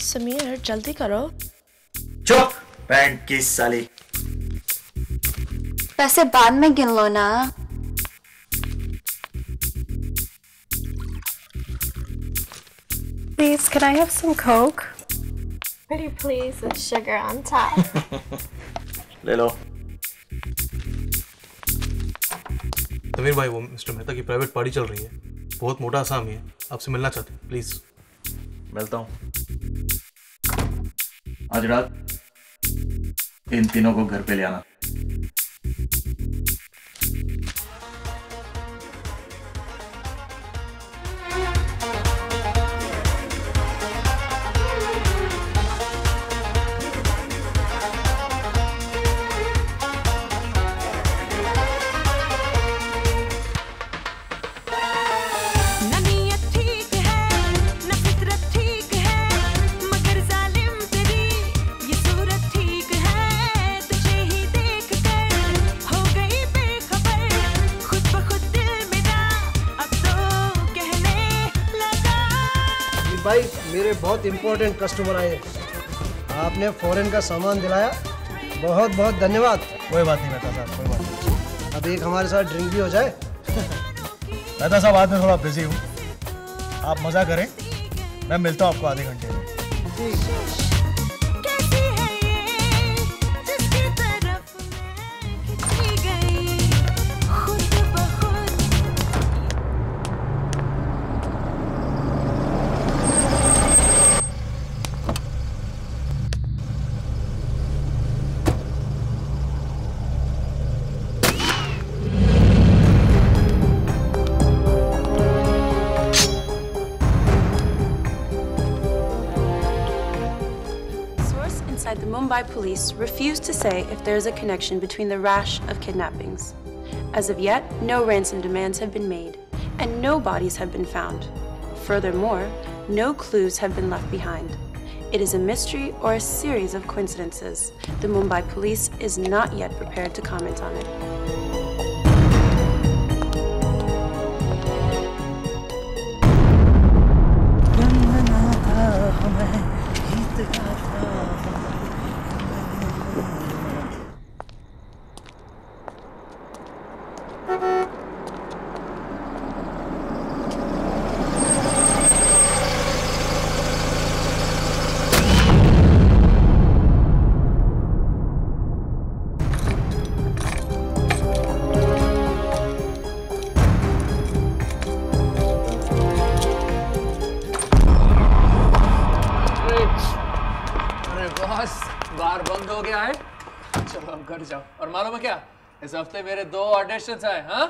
समीर जल्दी करो। चुप पैंट की साली। पैसे बाद में गिन लो ना। Please, can I have some Coke? Pretty please with sugar on top. ले लो। समीर भाई, वो मिस्टर मेहता की प्राइवेट पार्टी चल रही है, बहुत मोटा आसामी है, आपसे मिलना चाहते हैं, प्लीज। मिलता हूँ। आज रात इन तीनों को घर पे ले आना। भाई मेरे बहुत इम्पोर्टेंट कस्टमर आए, आपने फॉरेन का सामान दिलाया, बहुत बहुत धन्यवाद। कोई बात नहीं मेहता साहब, कोई बात नहीं। अब एक हमारे साथ ड्रिंक भी हो जाए। मेहता साहब आज मैं थोड़ा बिजी हूँ, आप मजा करें, मैं मिलता हूँ आपको आधे घंटे में। The Mumbai police refused to say if there is a connection between the rash of kidnappings. As of yet, no ransom demands have been made, and no bodies have been found. Furthermore, no clues have been left behind. It is a mystery or a series of coincidences. The Mumbai police is not yet prepared to comment on it. बार बंद हो गया है, चलो अब घर जाओ। और मालूम है क्या, इस हफ्ते मेरे 2 ऑडिशंस आए। हाँ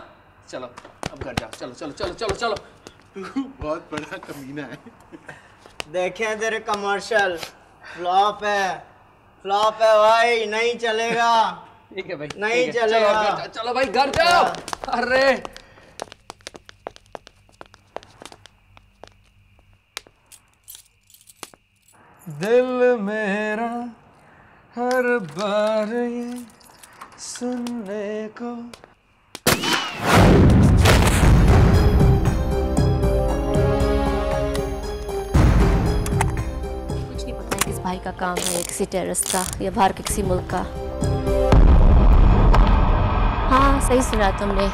चलो अब घर जाओ, चलो चलो चलो चलो चलो। तू बहुत बड़ा कमीना है। देखे तेरे कमर्शियल फ्लॉप है भाई, नहीं चलेगा। ठीक है भाई, नहीं चलेगा। चलो भाई घर जाओ। अरे दिल मेरा हर बार ये सुनने को। कुछ नहीं पता है किस भाई का काम है, किसी टेररिस्ट का या बाहर के किसी मुल्क का। हाँ सही सुना तुमने,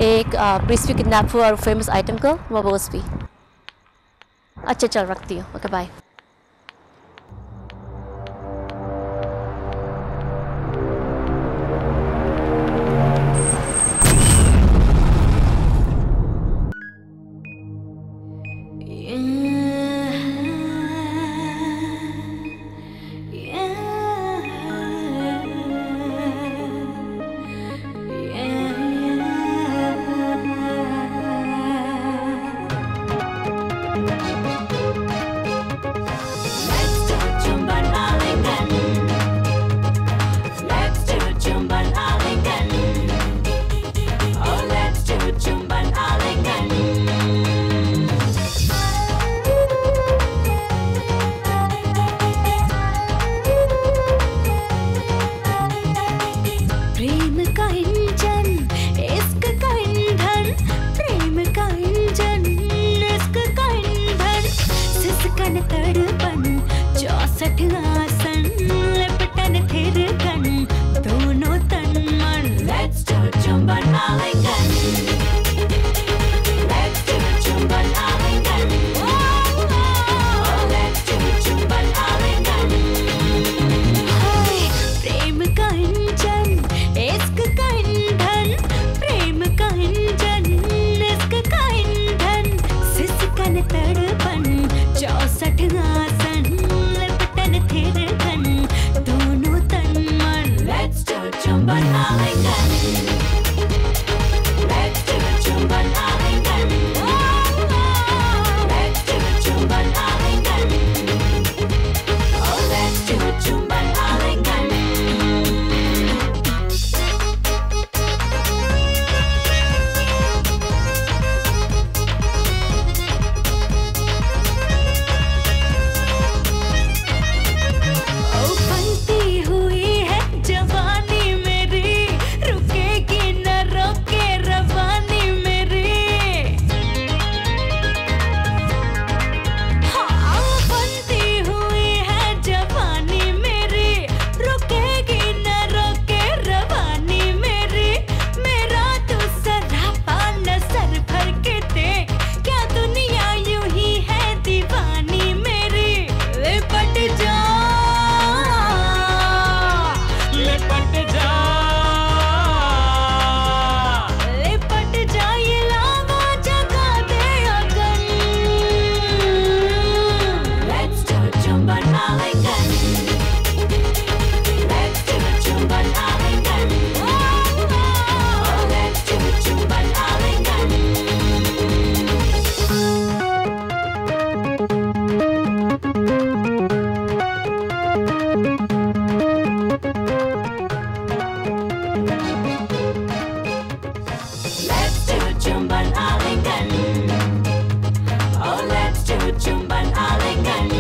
एक प्रिंस भी किडनैप हुआ और फेमस आइटम को वो बॉस भी। अच्छा चल रखती हूँ, okay bye. chumban alingan. Oh, let's do chumban alingan.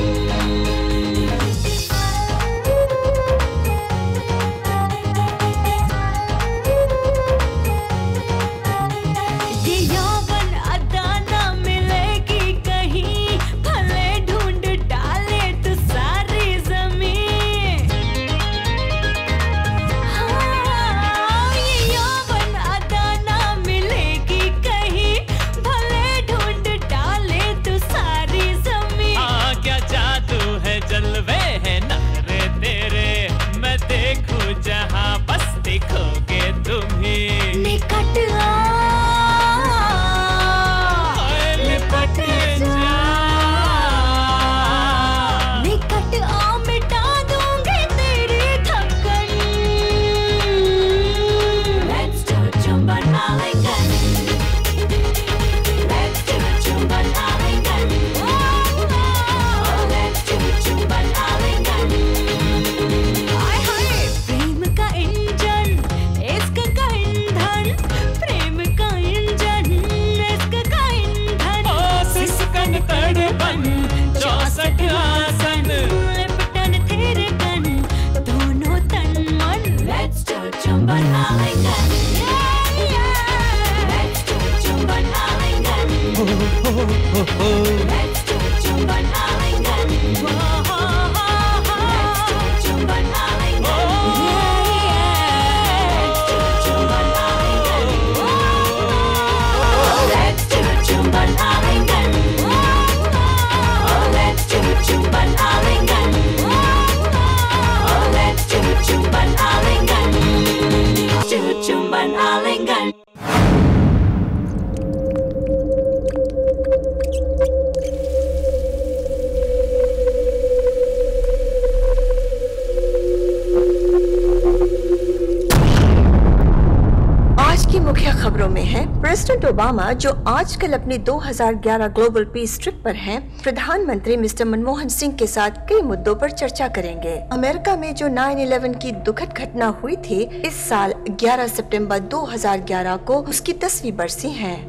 President Obama जो आजकल अपनी 2011 ग्लोबल पीस ट्रिप पर हैं, प्रधानमंत्री मिस्टर मनमोहन सिंह के साथ कई मुद्दों पर चर्चा करेंगे। अमेरिका में जो 9/11 की दुखद घटना हुई थी, इस साल 11 सितंबर 2011 को उसकी 10वीं बरसी है।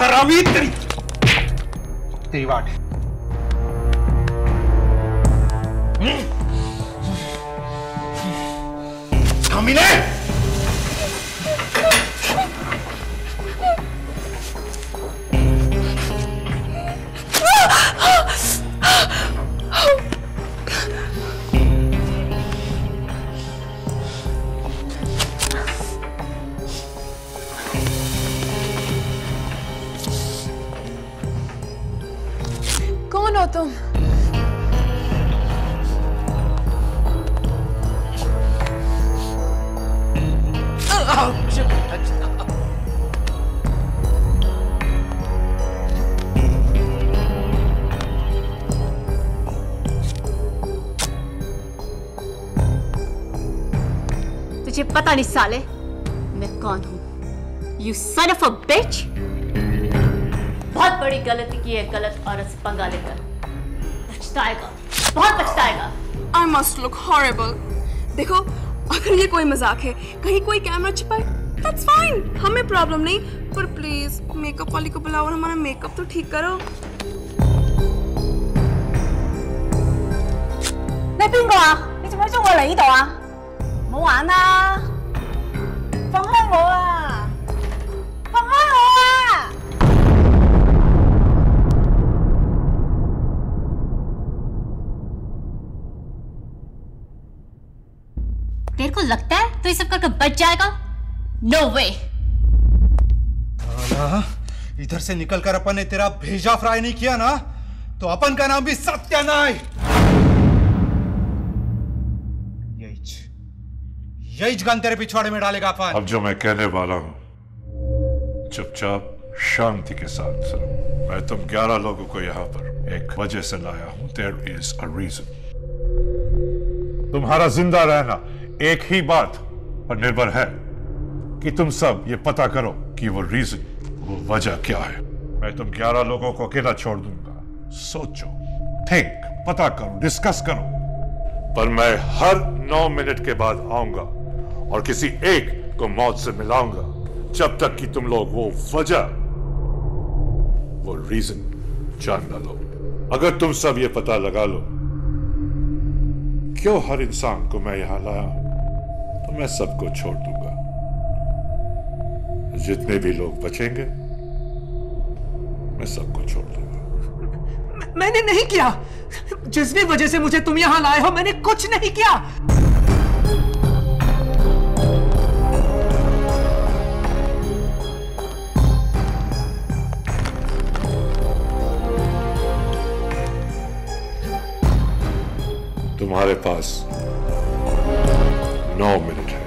हरामी तेरी बात कमीने। कौन हो तुम? तुझे पता नहीं साले मैं कौन हूं? You son of a bitch! बहुत बड़ी गलती की है गलत औरत से पंगा लेकर। पछताएगा, बहुत पछताएगा। I must look horrible. देखो, अगर ये कोई मजाक है, कहीं कोई कैमरा छिपाए, that's fine, हमें प्रॉब्लम नहीं, पर प्लीज मेकअप वाली को बुलाओ और हमारा मेकअप तो ठीक करो।你邊個啊？你做咩捉我嚟呢度啊？唔好玩啦！放開我啊！放開我啊！ तेरे को लगता है तो ये सब करके बच जाएगा? नो वे। इधर से निकलकर अपन ने तेरा भेजा फ्राई नहीं किया ना तो अपन का नाम भी सत्यानाय। यही गन तेरे पिछवाड़े में डालेगा अपन। अब जो मैं कहने वाला हूं चुपचाप शांति के साथ सुनो। मैं तुम 11 लोगों को यहाँ पर एक वजह से लाया हूं। There is a reason। तुम्हारा जिंदा रहना एक ही बात पर निर्भर है कि तुम सब ये पता करो कि वो रीजन, वो वजह क्या है। मैं तुम 11 लोगों को अकेला छोड़ दूंगा। सोचो, थिंक, पता करो, डिस्कस करो। पर मैं हर 9 मिनट के बाद आऊंगा और किसी एक को मौत से मिलाऊंगा जब तक कि तुम लोग वो वजह, वो रीजन जान ना लो। अगर तुम सब ये पता लगा लो क्यों हर इंसान को मैं यहां लाया तो मैं सबको छोड़ दूंगा। जितने भी लोग बचेंगे मैं सबको छोड़ दूंगा। मैंने नहीं किया। जिस भी वजह से मुझे तुम यहां लाए हो मैंने कुछ नहीं किया। तुम्हारे पास 9 मिनट है।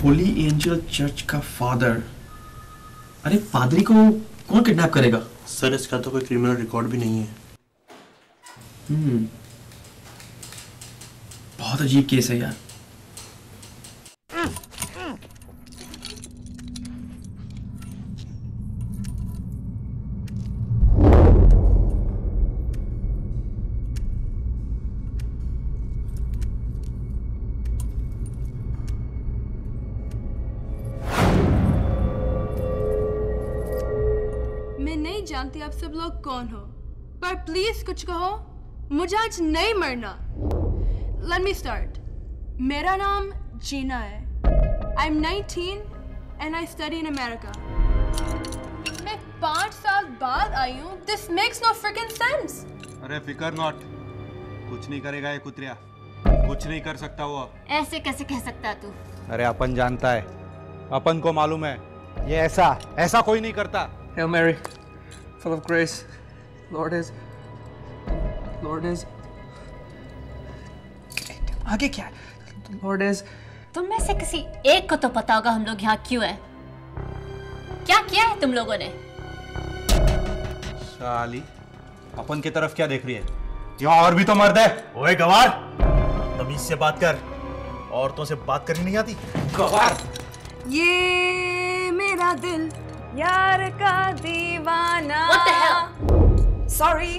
होली एंजल चर्च का फादर। अरे पादरी को कौन किडनैप करेगा? सर इसका तो कोई क्रिमिनल रिकॉर्ड भी नहीं है। बहुत अजीब केस है यार। जानती आप सब लोग कौन हो, पर प्लीज कुछ कहो। मुझे आज नहीं मरना। Let me start। मेरा नाम जीना है। I'm 19 and I study in America। मैं 5 साल बाद आई हूँ। This makes no freaking sense। अरे फिकर नॉट, कुछ नहीं करेगा ये कुत्रिया, कुछ नहीं कर सकता वो। ऐसे कैसे कह सकता तू? अरे अपन जानता है, अपन को मालूम है ये ऐसा कोई नहीं करता। Hail Mary, full of grace, Lord is आगे क्या है? Lord is तुम में से किसी एक को तो पता होगा हम लोग यहाँ क्यों हैं। क्या किया है तुम लोगों ने? साली अपन की तरफ क्या देख रही है? यहाँ और भी तो मर्द है। ओए गवार, तमीज से बात कर, औरतों से बात करनी नहीं आती? गवार, ये मेरा दिल यार का दीवाना। What the hell? Sorry,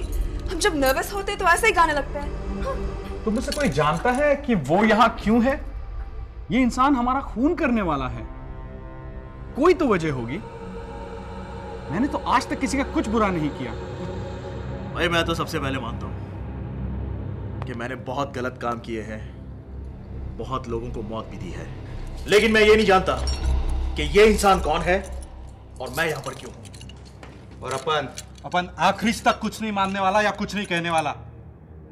हम जब नर्वस होते तो ऐसे ही गाने लगते हैं। तुम में से कोई जानता है कि वो यहाँ क्यों है? ये इंसान हमारा खून करने वाला है। कोई तो वजह होगी। मैंने तो आज तक किसी का कुछ बुरा नहीं किया। भाई मैं तो सबसे पहले मानता हूं कि मैंने बहुत गलत काम किए हैं, बहुत लोगों को मौत भी दी है, लेकिन मैं ये नहीं जानता कि ये इंसान कौन है और मैं यहां पर क्यों हूं। और अपन आखिरी तक कुछ नहीं मानने वाला या कुछ नहीं कहने वाला।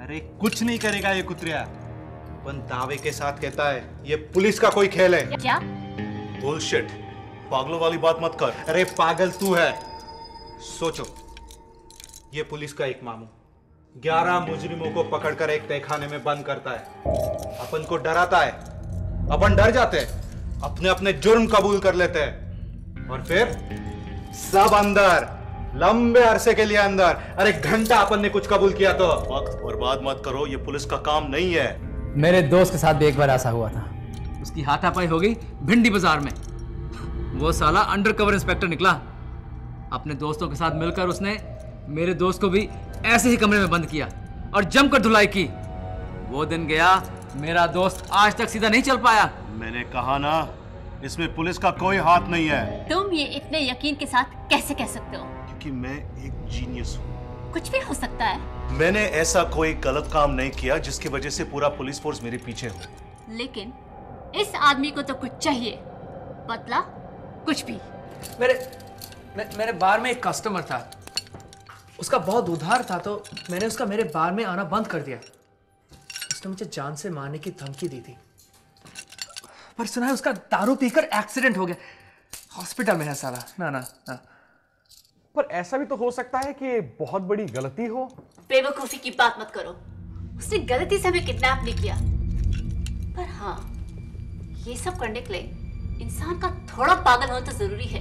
अरे कुछ नहीं करेगा ये कुत्रिया। अपन दावे के साथ कहता है ये पुलिस का कोई खेल है। क्या? बुलशिट, पागलों वाली बात मत कर। अरे पागल तू है। सोचो, ये पुलिस का एक मामू 11 मुजरिमों को पकड़कर एक तहखाने में बंद करता है, अपन को डराता है, अपन डर जाते हैं, अपने अपने जुर्म कबूल कर लेते हैं और फिर सब अंदर, लंबे अरसे के लिए अंदर। अरे घंटा अपन ने कुछ कबूल किया तो। वक्त बर्बाद मत करो, ये पुलिस का काम नहीं है। मेरे दोस्त के साथ भी एक बार ऐसा हुआ था। उसकी हाथापाई हो गई भिंडी बाजार में। वो साला अंडरकवर इंस्पेक्टर निकला। अपने दोस्तों के साथ मिलकर उसने मेरे दोस्त को भी ऐसे ही कमरे में बंद किया और जमकर धुलाई की। वो दिन गया, मेरा दोस्त आज तक सीधा नहीं चल पाया। मैंने कहा ना इसमें पुलिस का कोई हाथ नहीं है। तुम ये इतने यकीन के साथ कैसे कह सकते हो? क्योंकि मैं एक जीनियस हूँ। कुछ भी हो सकता है। मैंने ऐसा कोई गलत काम नहीं किया जिसकी वजह से पूरा पुलिस फोर्स मेरे पीछे हो। लेकिन इस आदमी को तो कुछ चाहिए, बदला कुछ भी। मेरे बार में एक कस्टमर था, उसका बहुत उधार था, तो मैंने उसका मेरे बार में आना बंद कर दिया। उसने मुझे जान से मारने की धमकी दी थी, पर सुना है उसका दारू पीकर एक्सीडेंट हो गया, हॉस्पिटल में है साला। ना। पर ऐसा भी तो हो सकता है कि बहुत बड़ी गलती हो। बेवकूफी की बात मत करो। उसने गलती से हमें किडनैप नहीं किया, पर हाँ, ये सब करने के लिए इंसान का थोड़ा पागल होना तो जरूरी है।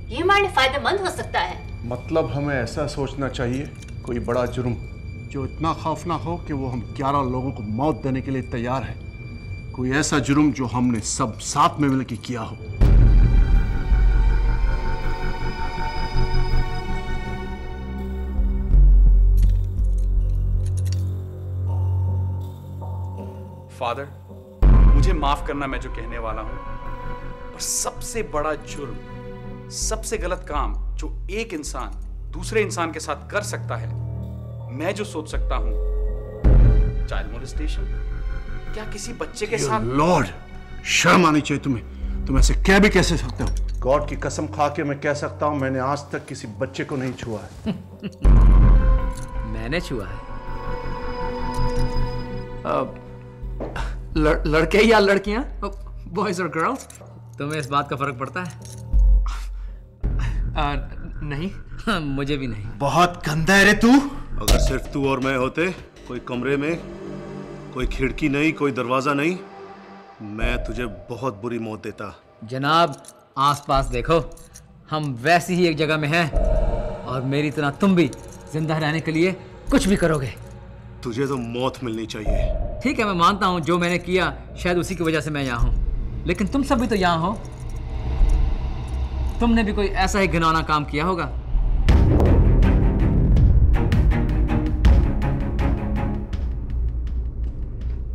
ये हमारे लिए फायदेमंद हो सकता है। मतलब हमें ऐसा सोचना चाहिए, कोई बड़ा जुर्म जो इतना खौफनाक हो कि वो हम 11 लोगों को मौत देने के लिए तैयार है। कोई ऐसा जुर्म जो हमने सब साथ में मिलकर किया हो। फादर, मुझे माफ करना मैं जो कहने वाला हूं, पर सबसे बड़ा जुर्म, सबसे गलत काम जो एक इंसान दूसरे इंसान के साथ कर सकता है, मैं जो सोच सकता हूं, चाइल्ड मोलेस्टेशन। क्या किसी बच्चे के साथ? लॉर्ड, शर्म आनी चाहिए तुम्हें। तुम ऐसे कह भी कैसे सकते हो? गॉड की कसम खा के मैं कह सकता हूं, मैंने आज तक किसी बच्चे को नहीं छुआ है। मैंने छुआ है। लड़के या लड़कियां, बॉयज और गर्ल्स, तुम्हें इस बात का फर्क पड़ता है? नहीं, मुझे भी नहीं। बहुत गंदा है रे तू। अगर सिर्फ तू और मैं होते कोई कमरे में, कोई खिड़की नहीं, कोई दरवाजा नहीं, मैं तुझे बहुत बुरी मौत देता। जनाब, आसपास देखो, हम वैसी ही एक जगह में हैं, और मेरी तरह तुम भी जिंदा रहने के लिए कुछ भी करोगे। तुझे तो मौत मिलनी चाहिए। ठीक है, मैं मानता हूं जो मैंने किया शायद उसी की वजह से मैं यहाँ हूं, लेकिन तुम सब भी तो यहाँ हो। तुमने भी कोई ऐसा ही घिनौना काम किया होगा।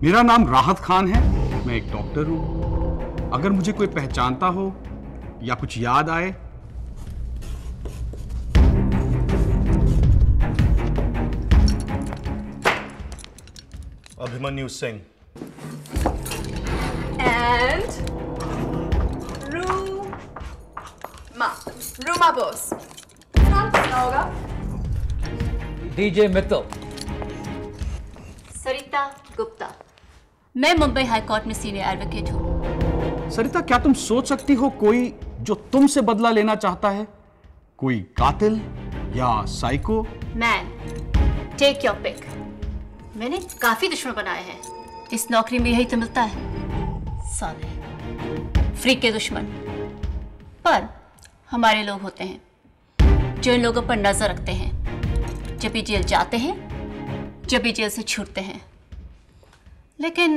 मेरा नाम राहत खान है, मैं एक डॉक्टर हूं। अगर मुझे कोई पहचानता हो या कुछ याद आए, Abhimanyu Singh. And Ruma boss. नाम सुना होगा? डीजे मित्तल। सरिता गुप्ता। मैं मुंबई हाई कोर्ट में सीनियर एडवोकेट हूँ। सरिता, क्या तुम सोच सकती हो कोई जो तुमसे बदला लेना चाहता है? कोई कातिल या psycho? Man, take your pick. मैंने काफी दुश्मन बनाए हैं। इस नौकरी में यही तो मिलता है, साले फ्री के दुश्मन। पर हमारे लोग होते हैं जो इन लोगों पर नजर रखते हैं, जब भी जेल जाते हैं, जब भी जेल से छूटते हैं। लेकिन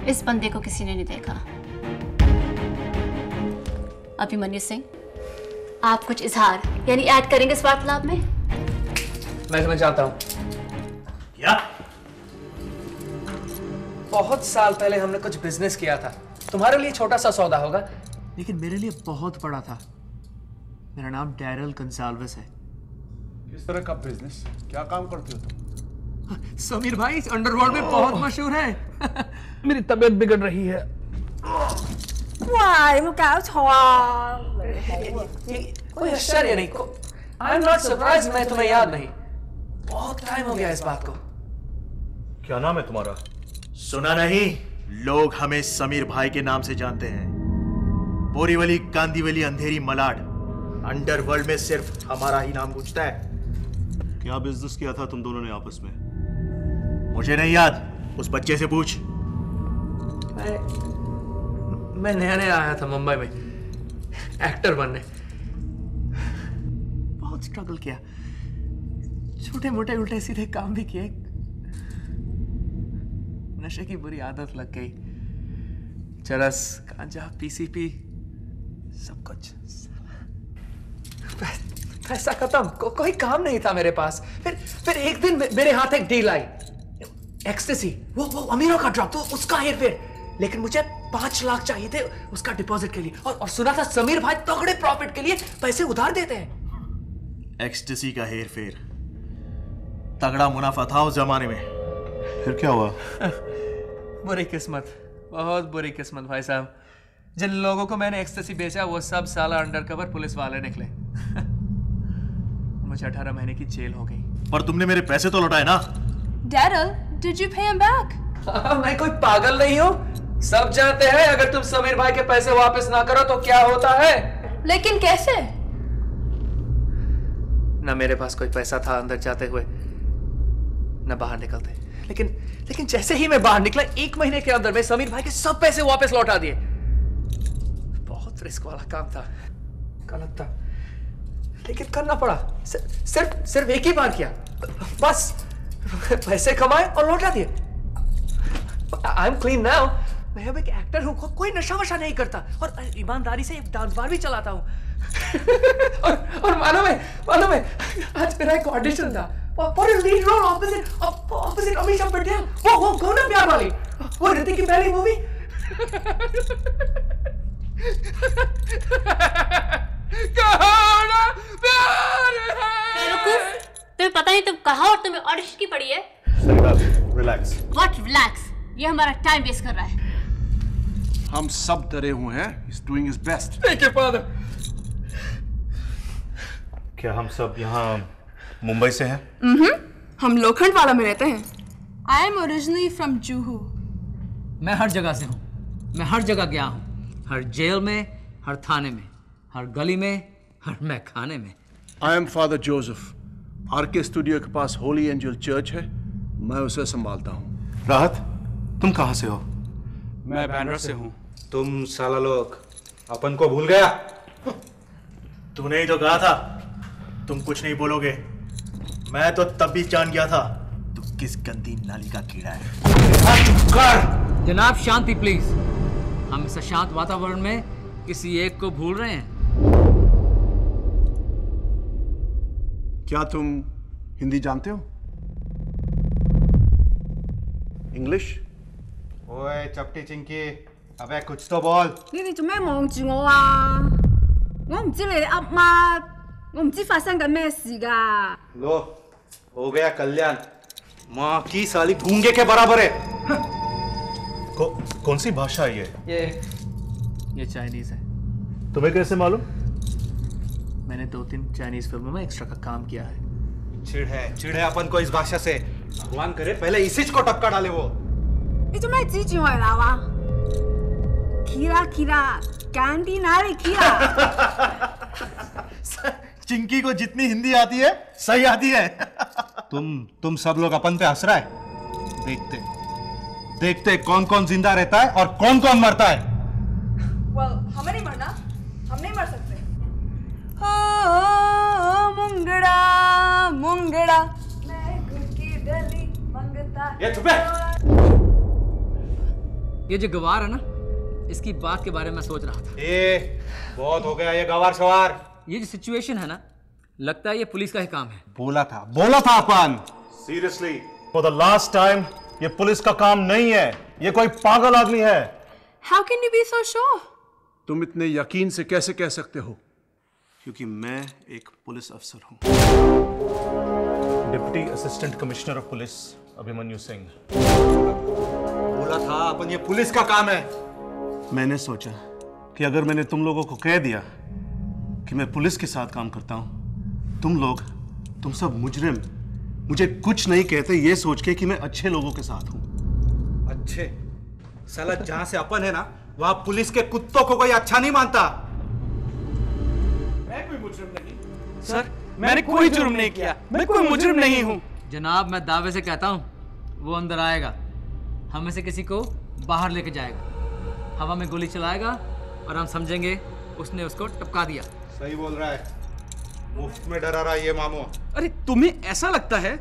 इस बंदे को किसी ने नहीं देखा। अभिमन्यु सिंह, आप कुछ इजहार यानी ऐड करेंगे इस वार्तालाप में? मैं तुम्हें चाहता हूं। क्या? बहुत साल पहले हमने कुछ बिजनेस किया था। तुम्हारे लिए छोटा सा सौदा होगा, लेकिन मेरे लिए बहुत बड़ा था। मेरा नाम डैरिल गंजाल्वेस है। किस तरह का बिजनेस? क्या काम करते हो तुम? समीर भाई इस अंडरवर्ल्ड में बहुत मशहूर है। मेरी तबीयत बिगड़ रही है। Why? Một cáo trò. कोई आश्चर्य नहीं। आई एम नॉट सरप्राइज्ड, मैं तुम्हें याद नहीं। बहुत टाइम हो गया इस बात को। क्या नाम है तुम्हारा? सुना नहीं? लोग हमें समीर भाई के नाम से जानते हैं। बोरीवली, कांदीवली, अंधेरी, मलाड, अंडरवर्ल्ड में सिर्फ हमारा ही नाम गूंजता है। क्या बिजनेस किया था तुम दोनों ने आपस में? मुझे नहीं याद, उस बच्चे से पूछ। मैं नया नया आया था मुंबई में एक्टर बनने। बहुत स्ट्रगल किया, छोटे मोटे उल्टे सीधे काम भी किए। नशे की बुरी आदत लग गई, चरस, गांजा, पीसीपी, सब कुछ। पैसा खत्म, कोई काम नहीं था मेरे पास। फिर एक दिन मेरे हाथ एक डील आई, एक्सटेसी, वो अमीरों का ड्रग, तो उसका हेरफेर। लेकिन मुझे 5 लाख चाहिए थे उसका डिपॉजिट के लिए। और सुना था समीर भाई तगड़े प्रॉफिट के लिए पैसे उधार देते हैं। एक्सटेसी का हेर फेर, तगड़ा मुनाफा था उस जमाने में। फिर क्या हुआ? बुरी किस्मत, बहुत बुरी किस्मत भाई साहब। जिन लोगों को मैंने एक्सटेसी बेचा वो सब साला अंडरकवर पुलिस वाले निकले। मुझे 18 महीने की जेल हो गई। पर तुमने मेरे पैसे तो लौटाए ना? Daryl, did you pay him back? मैं कोई पागल नहीं हूँ। सब जानते हैं अगर तुम समीर भाई के पैसे वापस ना करो तो क्या होता है। लेकिन कैसे? ना मेरे पास कोई पैसा था अंदर जाते हुए, ना बाहर निकलते। लेकिन जैसे ही मैं बाहर निकला 1 महीने के अंदर में समीर भाई के सब पैसे वापस लौटा दिए। बहुत रिस्क वाला काम था, गलत था, लेकिन करना पड़ा। सिर्फ एक ही बार किया, बस पैसे कमाए और लौटा दिए। I am clean now. मैं अब एक एक्टर हूँ, कोई नशा वशा नहीं करता और ईमानदारी से एक डांस बार भी चलाता हूँ। और मालूम है आज मेरा एक ऑडिशन था for a lead role opposite Amisha Patel. वो कौन प्यार वाली, वो ऋतिक की पहली मूवी। तुम्हें पता नहीं तुम कहाँ और तुम्हें ऑडिशन की पड़ी है। रिलैक्स। What relax? ये हमारा टाइम वेस्ट कर रहा है। हम सब डरे हुए हैं। He's doing his best. Thank you, father. क्या हम सब यहाँ मुंबई से हैं? हम लोखंड वाला में रहते हैं। I am originally from Juhu. मैं हर जगह से हूँ, मैं हर जगह गया हूँ, हर जेल में, हर थाने में, हर गली में, हर मैखाने में। I am Father Joseph. RK studio के पास होली एंजल चर्च है, मैं उसे संभालता हूँ। राहत, तुम कहाँ से हो? मैं बैंड्रा से हूँ। तुम साला लोग अपन को भूल गया? तूने ही तो कहा था तुम कुछ नहीं बोलोगे। मैं तो तब भी जान गया था तू किस गंदी नाली का कीड़ा है। जनाब शांति प्लीज। हम इस शांत वातावरण में किसी एक को भूल रहे हैं। क्या तुम हिंदी जानते हो? इंग्लिश? ओए चपटी चिंकी, अबे कुछ तो बोल। 你哋做咩望住我啊？我唔知你哋噏乜，我唔知發生緊咩事㗎。 लो, हो गया कल्याण। माँ की साली गूंगे के बराबर है। कौन सी भाषा है ये चाइनीज है। तुम्हें कैसे मालूम? मैंने 2-3 चाइनीज फिल्मों में एक्स्ट्रा का काम किया है। चिढ़ है अपन को इस भाषा से। भगवान करे पहले इसी को टपका डाले वो। 你做咩指住我嚟鬧啊？Kira，揀啲哪裡 Kira？ चिंकी को जितनी हिंदी आती है सही आती है। तुम सब लोग अपन पे हंस रहा है। देखते कौन कौन जिंदा रहता है और कौन कौन मरता है। Well, हमें नहीं मरना, हम नहीं मर सकते। ओ मुंगड़ा मुंगड़ा मैं गुड़ की डली मंगता। ये चुप है। ये जो गवार है ना, इसकी बात के बारे में सोच रहा था। बहुत हो गया ये गवार सवार। ये जो सिचुएशन है ना, लगता है ये पुलिस का ही काम है। बोला था अपन। Seriously for the last time, ये पुलिस का काम नहीं है, ये कोई पागल आदमी है। How can you be so sure? तुम इतने यकीन से कैसे कह सकते हो? क्योंकि मैं एक पुलिस अफसर हूँ। Deputy assistant commissioner of police Abhimanyu Singh. बोला था अपन ये पुलिस का काम है। मैंने सोचा कि अगर मैंने तुम लोगों को कह दिया कि मैं पुलिस के साथ काम करता हूं, तुम सब मुजरिम मुझे कुछ नहीं कहते ये सोच के कि मैं अच्छे लोगों के साथ हूं। अच्छे? साला जहां से अपन है ना, वहां पुलिस के कुत्तों को कोई अच्छा नहीं मानता। मैं कोई मुजरिम नहीं सर, मैंने कोई जुर्म नहीं किया, मैं कोई मुजरिम नहीं हूं। जनाब मैं दावे से कहता हूँ वो अंदर आएगा, हम में से किसी को बाहर लेके जाएगा, हवा में गोली चलाएगा और हम समझेंगे उसने उसको टपका दिया। सही बोल रहा है, मुफ्त में डरा रहा है ये मामू। अरे तुम्हें ऐसा लगता है?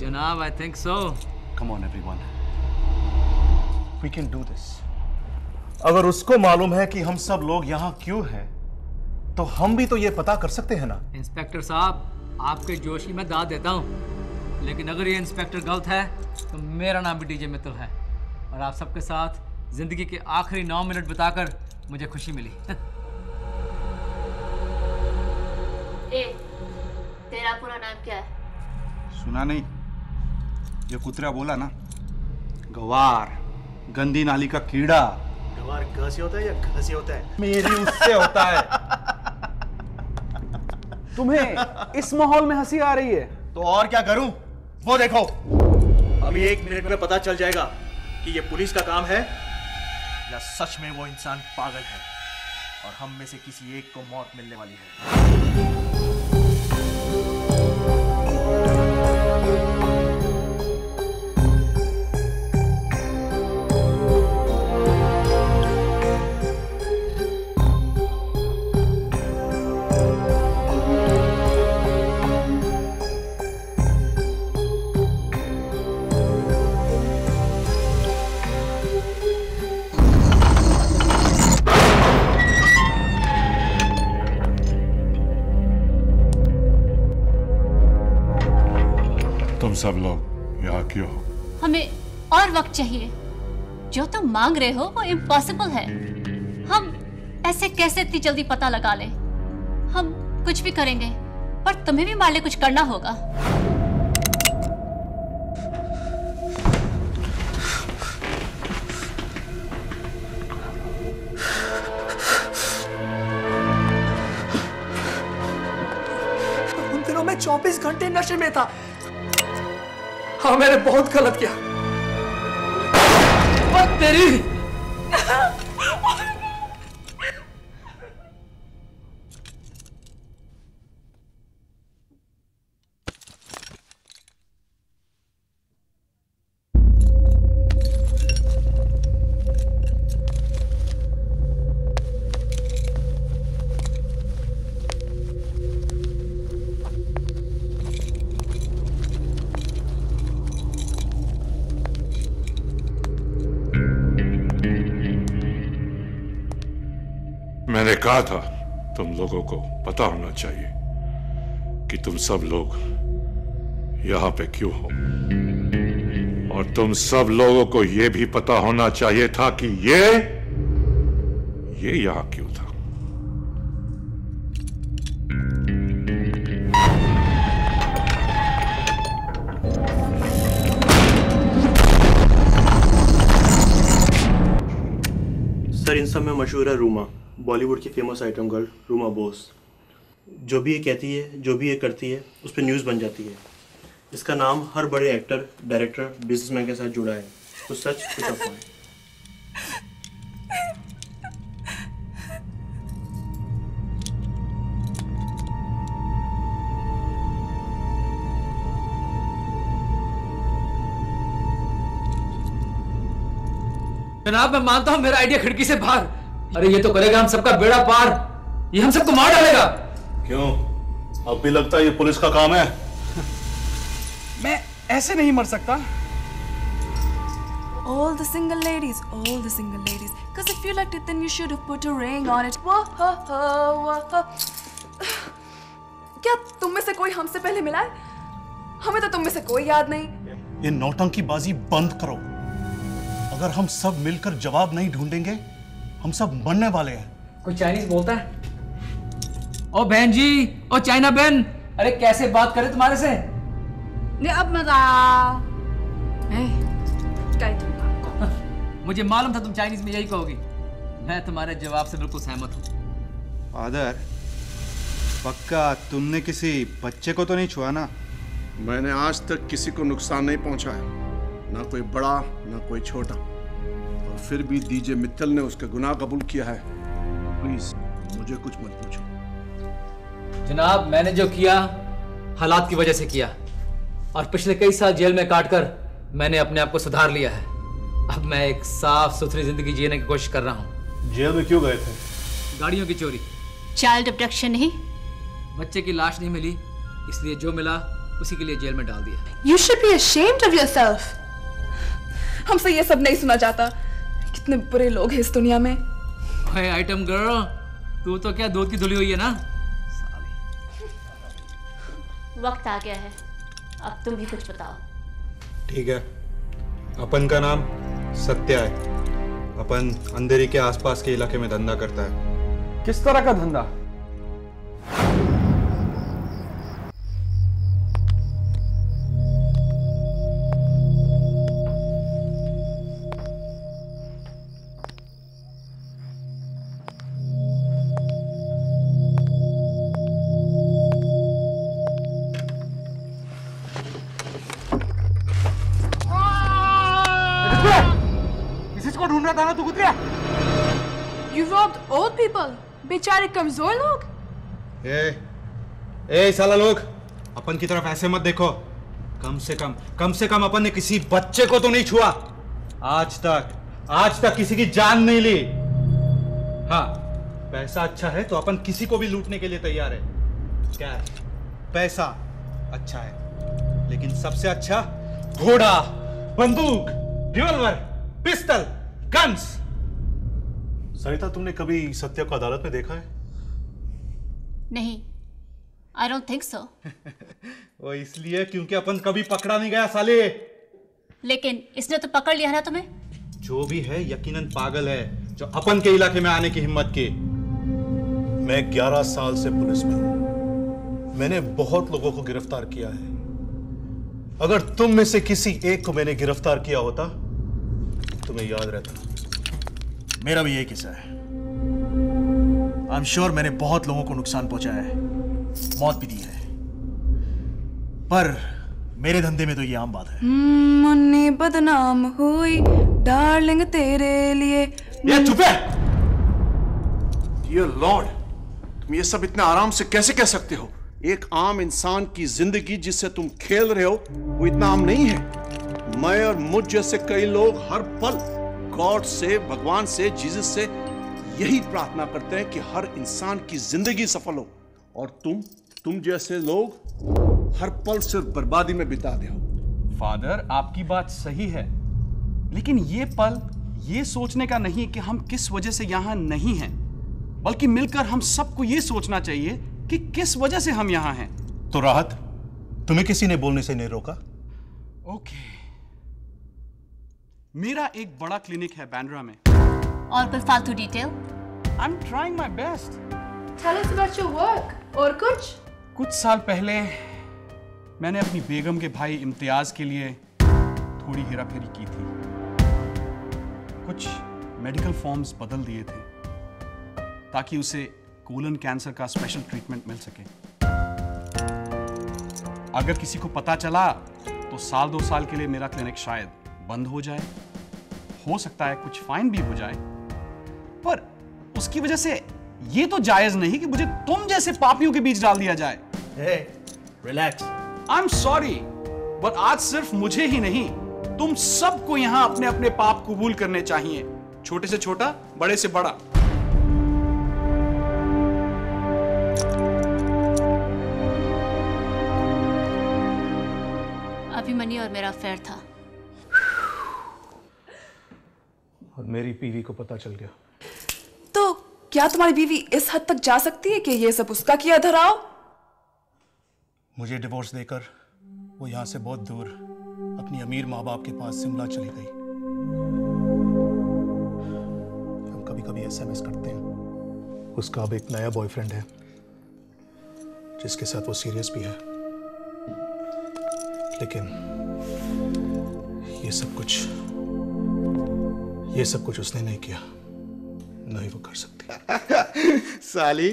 जनाब I think so. Come on everyone, we can do this. अगर उसको मालूम है कि हम सब लोग यहाँ क्यों हैं, तो हम भी तो ये पता कर सकते हैं ना। इंस्पेक्टर साहब आपके जोशी में दाद देता हूँ, लेकिन अगर ये इंस्पेक्टर गलत है तो मेरा नाम भी डीजे मित्तल है। और आप सबके साथ जिंदगी के आखिरी 9 मिनट बिताकर मुझे खुशी मिली। ए, तेरा पूरा नाम क्या है? सुना नहीं? ये कुतरा बोला ना, गवार, गंदी नाली का कीड़ा। गवार ग से होता है या घ से होता है? मेरी उससे होता है। तुम्हें इस माहौल में हंसी आ रही है तो और क्या करूं? वो देखो, अभी 1 मिनट में पता चल जाएगा कि ये पुलिस का काम है या सच में वो इंसान पागल है और हम में से किसी एक को मौत मिलने वाली है। सब लोग यहाँ क्यों हो? हमें और वक्त चाहिए। जो तुम मांग रहे हो वो इम्पॉसिबल है। हम ऐसे कैसे इतनी जल्दी पता लगा ले? हम कुछ भी करेंगे, पर तुम्हें भी हमारे लिए कुछ करना होगा। उन दिनों में 24 घंटे नशे में था। हाँ, मैंने बहुत गलत किया। और तेरी मैंने कहा था तुम लोगों को पता होना चाहिए कि तुम सब लोग यहां पे क्यों हो, और तुम सब लोगों को यह भी पता होना चाहिए था कि ये यहां क्यों था। सर, इन सब में मशहूर है रूमा, बॉलीवुड की famous item girl Ruma Bose. जो भी ये कहती है, जो भी ये करती है, उस पर न्यूज़ बन जाती है। इसका नाम हर बड़े एक्टर, डायरेक्टर, बिजनेसमैन के साथ जुड़ा है। कुछ सच, कुछ अफवाह। जनाब, मैं मानता हूं मेरा आइडिया खिड़की से बाहर। अरे ये तो करेगा हम सबका बेड़ा पार, ये हम सबको मार डालेगा। क्यों, अब भी लगता है ये पुलिस का काम है? मैं ऐसे नहीं मर सकता। All the single ladies, all the single ladies. Cause if you liked it, then you should have put a ring on it. Whoa. क्या तुम में से कोई हमसे पहले मिला है? हमें तो तुम में से कोई याद नहीं। ये नौटंकीबाजी बंद करो। अगर हम सब मिलकर जवाब नहीं ढूंढेंगे, हम सब मरने वाले हैं। कोई चाइनीज बोलता है? ओ बहन जी, ओ चाइना बहन, अरे कैसे बात करे तुम्हारे से? ने अब मजा। मुझे मालूम था तुम चाइनीज में यही कहोगी। मैं तुम्हारे जवाब से बिल्कुल सहमत हूँ। फादर, पक्का तुमने किसी बच्चे को तो नहीं छुआ ना? मैंने आज तक किसी को नुकसान नहीं पहुंचाया, ना कोई बड़ा ना कोई छोटा, और फिर भी डीजे मित्तल ने उसका गुनाह कबूल किया है। प्लीज मुझे कुछ मत पूछो। जनाब, मैंने जो किया हालात की वजह से किया, और पिछले कई साल जेल में काटकर मैंने अपने आप को सुधार लिया है। अब मैं एक साफ सुथरी जिंदगी जीने की कोशिश कर रहा हूँ। जेल में क्यों गए थे? गाड़ियों की चोरी। चाइल्ड अब्डक्शन नहीं? बच्चे की लाश नहीं मिली, इसलिए जो मिला उसी के लिए जेल में डाल दिया। You should be ashamed of yourself. हमसे ये सब नहीं सुना जाता। कितने बुरे लोग हैं इस दुनिया में। ओए आइटम गर्ल, तू तो क्या दूध की धुली हुई है ना? वक्त आ गया है, अब तुम भी कुछ बताओ। ठीक है, अपन का नाम सत्या है। अपन अंधेरी के आसपास के इलाके में धंधा करता है। किस तरह का धंधा? किसको ढूंढ रहा था ना तू कुतिया? You robbed old people, बेचारे कमजोर लोग। ए साला लोग, अपन की तरफ ऐसे मत देखो। कम से कम अपन ने किसी बच्चे को तो नहीं छुआ। आज तक किसी की जान नहीं ली। हाँ, पैसा अच्छा है तो अपन किसी को भी लूटने के लिए तैयार है। क्या है? पैसा अच्छा है, लेकिन सबसे अच्छा घोड़ा, बंदूक, रिवॉल्वर, पिस्टल, गन्स। सरिता, तुमने कभी सत्या को अदालत में देखा है? नहीं, I don't think so. वो इसलिए क्योंकि अपन कभी पकड़ा नहीं गया साले। लेकिन इसने तो पकड़ लिया ना तुम्हें। जो भी है यकीनन पागल है जो अपन के इलाके में आने की हिम्मत की। मैं 11 साल से पुलिस में हूं। मैंने बहुत लोगों को गिरफ्तार किया है। अगर तुम में से किसी एक को मैंने गिरफ्तार किया होता तुम्हें याद रहता। मेरा भी यही किस्सा है। आई एम श्योर मैंने बहुत लोगों को नुकसान पहुंचाया है, मौत भी दी है, पर मेरे धंधे में तो ये आम बात है। मुन्नी बदनाम हुई डार्लिंग तेरे लिए। ये चुप है। डियर लॉर्ड, तुम ये सब इतने आराम से कैसे कह सकते हो? एक आम इंसान की जिंदगी जिससे तुम खेल रहे हो वो इतना आम नहीं है। मैं और मुझ जैसे कई लोग हर पल गॉड से, भगवान से, जीसस से यही प्रार्थना करते हैं कि हर इंसान की जिंदगी सफल हो, और तुम जैसे लोग हर पल सिर्फ बर्बादी में बिता दे हो। फादर, आपकी बात सही है, लेकिन ये पल ये सोचने का नहीं कि हम किस वजह से यहां नहीं हैं, बल्कि मिलकर हम सबको ये सोचना चाहिए कि किस वजह से हम यहां हैं। तो राहत, तुम्हें किसी ने बोलने से नहीं रोका? ओके, मेरा एक बड़ा क्लिनिक है बांद्रा में। और कोई फालतू detail? I am trying my best. Tell us about your work. और कुछ साल पहले मैंने अपनी बेगम के भाई इम्तियाज के लिए थोड़ी हेराफेरी की थी। कुछ मेडिकल फॉर्म्स बदल दिए थे ताकि उसे कोलन कैंसर का स्पेशल ट्रीटमेंट मिल सके। अगर किसी को पता चला तो 1-2 साल के लिए मेरा क्लिनिक शायद बंद हो जाए, हो सकता है कुछ फाइन भी हो जाए, पर उसकी वजह से ये तो जायज नहीं कि मुझे तुम जैसे पापियों के बीच डाल दिया जाए। Relax. I am sorry, but आज सिर्फ मुझे ही नहीं, तुम सबको यहां अपने अपने पाप कबूल करने चाहिए, छोटे से छोटा, बड़े से बड़ा। अभिमन्यु और मेरा अफेयर था, और मेरी बीवी को पता चल गया। तो क्या तुम्हारी बीवी इस हद तक जा सकती है कि ये सब उसका किया धराओ? मुझे डिवोर्स देकर वो यहां से बहुत दूर अपनी अमीर माँ बाप के पास शिमला चली गई। हम कभी कभी SMS करते हैं। उसका अब एक नया बॉयफ्रेंड है जिसके साथ वो सीरियस भी है, लेकिन ये सब कुछ उसने नहीं किया, नहीं वो कर सकती। साली,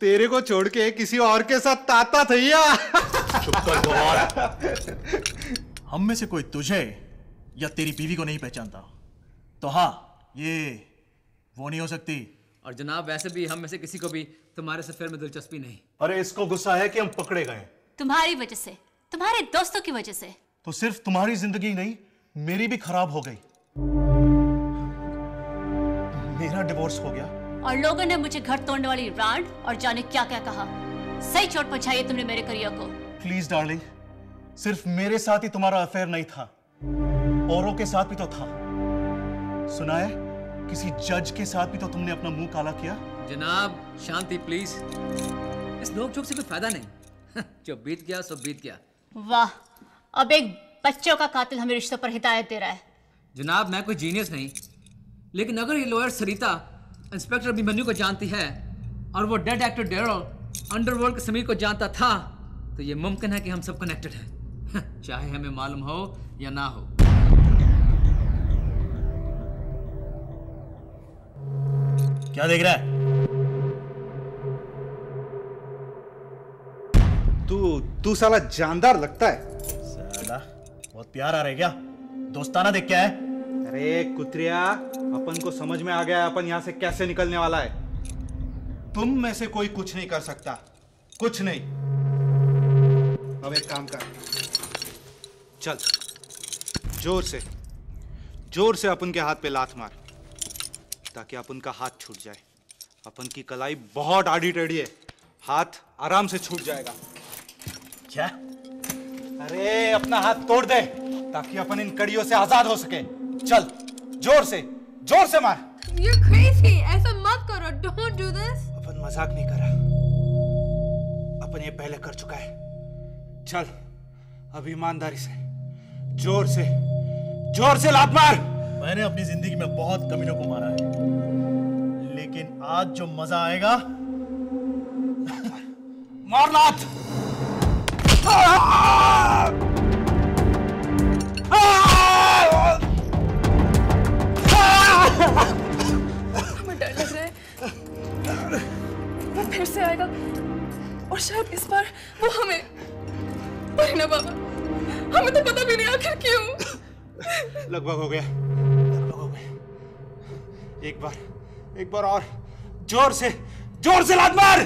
तेरे को छोड़ के किसी और के साथ ताता थैया। चुप कर गवार। हम में से कोई तुझे या तेरी बीवी को नहीं पहचानता, तो हाँ, ये वो नहीं हो सकती। और जनाब, वैसे भी हम में से किसी को भी तुम्हारे सफर में दिलचस्पी नहीं। अरे इसको गुस्सा है कि हम पकड़े गए। तुम्हारी वजह से, तुम्हारे दोस्तों की वजह से। तो सिर्फ तुम्हारी जिंदगी नहीं, मेरी भी खराब हो गई। मेरा डिवोर्स हो गया और लोगों ने मुझे घर तोड़ने वाली रांड और जाने क्या क्या कहा। सही चोट पहुंचाई तुमने मेरे करियर को। प्लीज डार्लिंग, सिर्फ मेरे साथ ही तुम्हारा अफेयर नहीं था, औरों के साथ भी तो था। सुना है किसी जज के साथ भी तो तुमने अपना मुंह काला किया। जनाब शांति प्लीज, इस नोक-झोंक से कोई फायदा नहीं। जो बीत गया सो बीत गया। वाह, अब एक बच्चों का कातिल हमें रिश्तों पर हिदायत दे रहा है। जनाब मैं कोई जीनियस नहीं, लेकिन अगर ये लॉयर सरिता इंस्पेक्टर अभिमन्यु को जानती है और वो डेड एक्टर डेरल अंडरवर्ल्ड के समीर को जानता था, तो ये मुमकिन है कि हम सब कनेक्टेड हैं, चाहे हमें मालूम हो या ना हो। क्या देख रहा है? तू साला जानदार लगता है। साला बहुत प्यार आ रहा है क्या? दोस्ताना देख क्या है? अरे कुत्रिया, अपन को समझ में आ गया है अपन यहां से कैसे निकलने वाला है। तुम में से कोई कुछ नहीं कर सकता, कुछ नहीं। अब एक काम कर, चल जोर से अपन के हाथ पे लात मार, ताकि अपन का हाथ छूट जाए। अपन की कलाई बहुत आड़ी टेढ़ी है, हाथ आराम से छूट जाएगा। क्या? अरे अपना हाथ तोड़ दे, ताकि अपन इन कड़ियों से आजाद हो सके। चल जोर से मार। You're crazy. ऐसा मत करो. Don't do this. अपन मजाक नहीं कर रहा, अपन ये पहले कर चुका है। चल अब ईमानदारी से जोर से लात मार। मैंने अपनी जिंदगी में बहुत कमीनों को मारा है, लेकिन आज जो मजा आएगा, मार लात। हमें डर लग रहा है वो फिर से आएगा, और शायद इस बार वो हमें। पर ना बाबा, हमें तो पता भी नहीं आखिर क्यों। लगभग हो गया। एक बार और जोर से लात मार।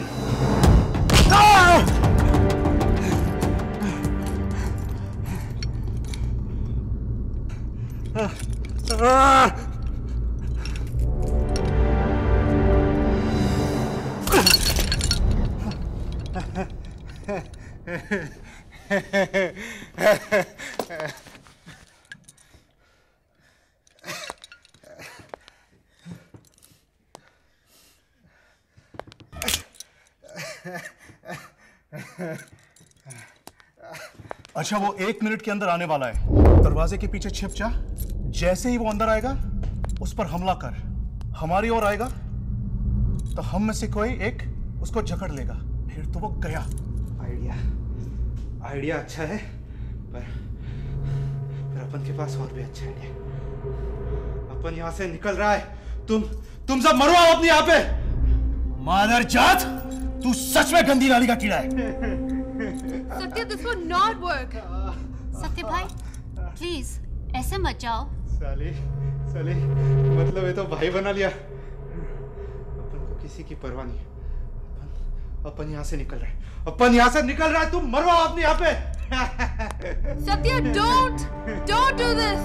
अच्छा, वो 1 मिनट के अंदर आने वाला है। दरवाजे के पीछे छिप जा। जैसे ही वो अंदर आएगा, उस पर हमला कर। हमारी ओर आएगा तो हम में से कोई एक उसको जकड़ लेगा, फिर तो वो गया। आइडिया अच्छा है, पर अपन के पास और भी अच्छा आइडिया। अपन यहाँ से निकल रहा है, तुम सब मरो अपने यहाँ पे। मादर जात, तू सच में गंदी नाली का कीड़ा है। सत्य, this will not work. सत्य भाई प्लीज ऐसे मत जाओ। साली मतलब ये तो भाई बना लिया। अपन को किसी की परवाह नहीं। अपन यहाँ से निकल रहा है, तुम मरवाओ अपने यहाँ पे। सत्य, don't do this.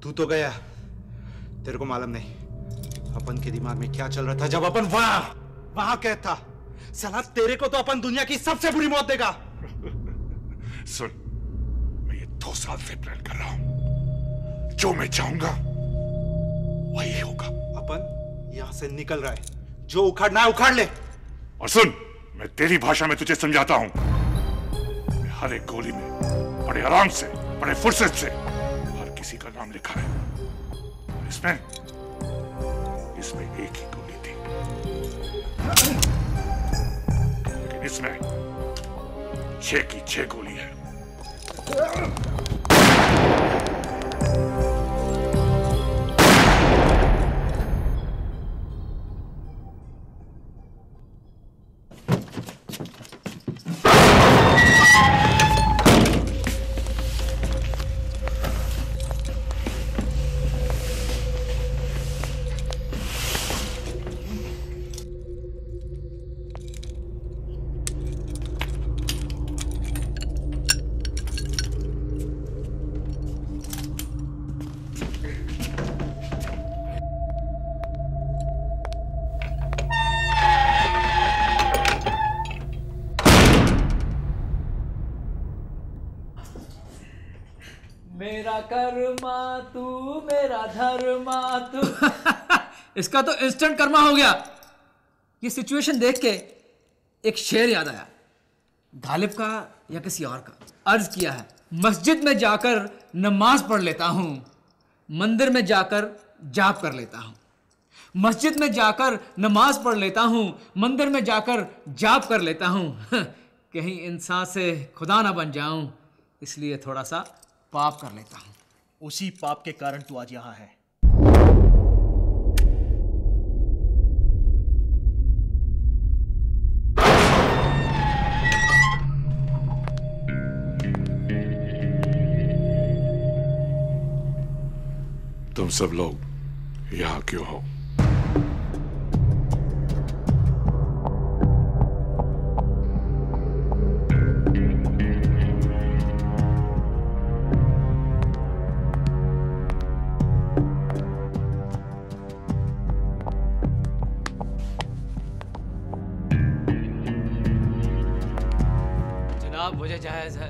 तू तो गया, तेरे को मालूम नहीं अपन के दिमाग में क्या चल रहा था जब अपन वहां कैद था। साला तेरे को तो अपन दुनिया की सबसे बुरी मौत देगा। सुन, मैं ये 2 साल से प्लान कर रहा हूं। जो मैं चाहूंगा वही होगा। अपन यहां से निकल रहा है, जो उखाड़ना है उखाड़ ले। और सुन, मैं तेरी भाषा में तुझे समझाता हूं। मैं हर एक गोली में बड़े आराम से, बड़े फुर्सत से हर किसी का नाम लिखा है। और इसमें इसमें एक ही गोली थी, लेकिन इसमें 6 की 6 गोली है। मेरा कर्मा तू मेरा धर्मा तू इसका तो इंस्टेंट कर्मा हो गया। ये सिचुएशन देख के एक शेर याद आया, गालिब का या किसी और का। अर्ज किया है, मस्जिद में जाकर नमाज पढ़ लेता हूं, मंदिर में जाकर जाप कर लेता हूं। मस्जिद में जाकर नमाज पढ़ लेता हूं, मंदिर में जाकर जाप कर लेता हूं। कहीं इंसान से खुदा ना बन जाऊं, इसलिए थोड़ा सा पाप कर लेता हूं। उसी पाप के कारण तू आज यहां है। तुम सब लोग यहां क्यों हो? मुझे जायज है,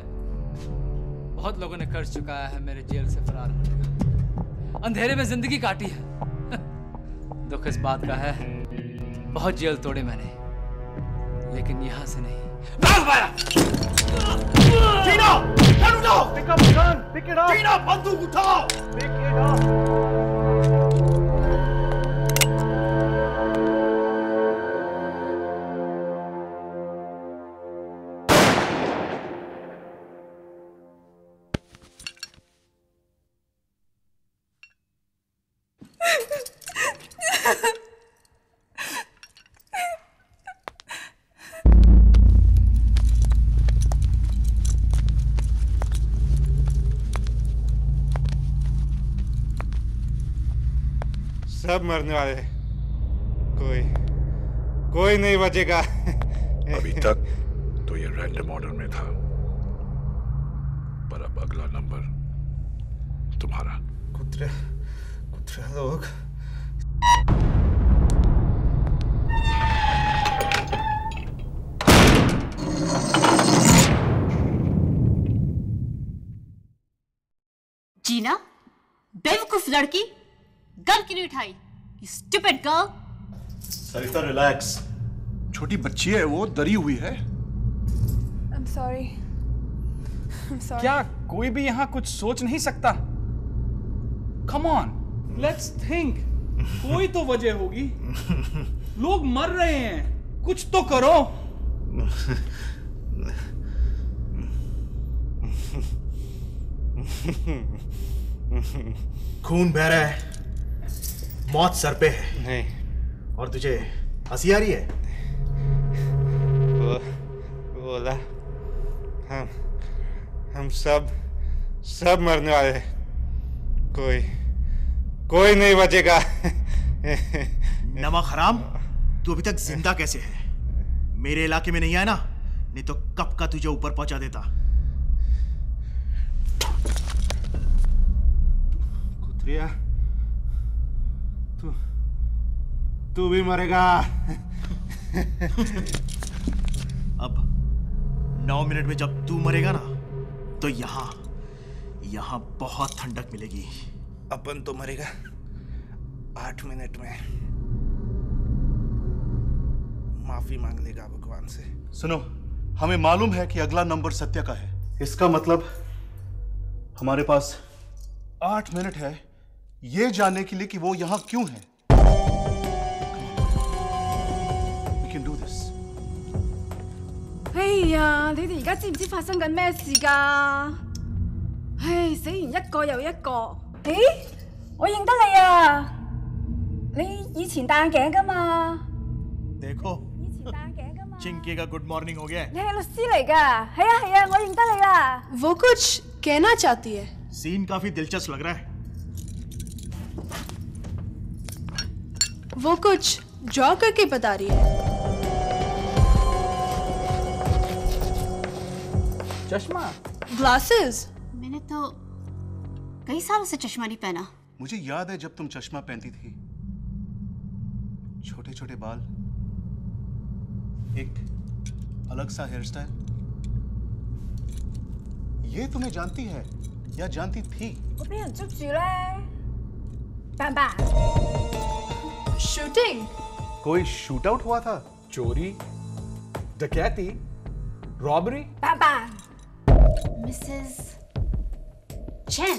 बहुत लोगों ने कर्ज चुकाया है मेरे जेल से फरार होने का, अंधेरे में जिंदगी काटी है। दुख इस बात का है, बहुत जेल तोड़े मैंने, लेकिन यहां से नहीं। जीना, गन उठाओ, pick up gun, pick it up, जीना बंदूक उठाओ, pick it up। सब मरने वाले, कोई नहीं बचेगा। अभी तक तो ये रैंडम ऑर्डर में था, पर अब अगला नंबर तुम्हारा। कुत्रे लोग। जीना, बेवकूफ लड़की, गन क्यों नहीं उठाई? You stupid girl! Sarita relax, छोटी बच्ची है वो, डरी हुई है। I'm sorry. क्या कोई भी यहाँ कुछ सोच नहीं सकता? Come on, let's think. कोई तो वजह होगी। लोग मर रहे हैं, कुछ तो करो। खून बह रहा है, मौत सर पे है। नहीं। और तुझे हंसी आ रही है? बोला हम सब मरने वाले हैं, कोई नहीं बचेगा। नमक हराम, तू अभी तक जिंदा कैसे है? मेरे इलाके में नहीं आया ना, नहीं तो कब का तुझे ऊपर पहुंचा देता। कुत्रिया, तू भी मरेगा। अब 9 मिनट में जब तू मरेगा ना, तो यहाँ बहुत ठंडक मिलेगी। अपन तो मरेगा 8 मिनट में। माफी मांग लेगा भगवान से। सुनो, हमें मालूम है कि अगला नंबर सत्य का है। इसका मतलब हमारे पास 8 मिनट है ये जानने के लिए कि वो यहां क्यों है। 哎呀，你哋而家知唔知發生緊咩事㗎？唉，死完一個又一個。咦，我認得你啊！你以前戴眼鏡㗎嘛？ देखो चिंकी का गुड मॉर्निंग हो गया। 你係律師嚟㗎？係啊係啊，我認得你啦。वो कुछ कहना चाहती है। सीन काफी दिलचस्प लग रहा है। वो कुछ ड्रॉ करके बता रही है। चश्मा, ग्लासेस। मैंने तो कई सालों से चश्मा नहीं पहना। मुझे याद है जब तुम चश्मा पहनती थी, छोटे छोटे बाल, एक अलग सा हेयर स्टाइल। ये तुम्हें जानती है या जानती थी? 我俾人捉住咧，爸爸。 शूटिंग। कोई शूट आउट हुआ था? चोरी, डकैती, रॉबरी? 爸爸 मिसेस चैन।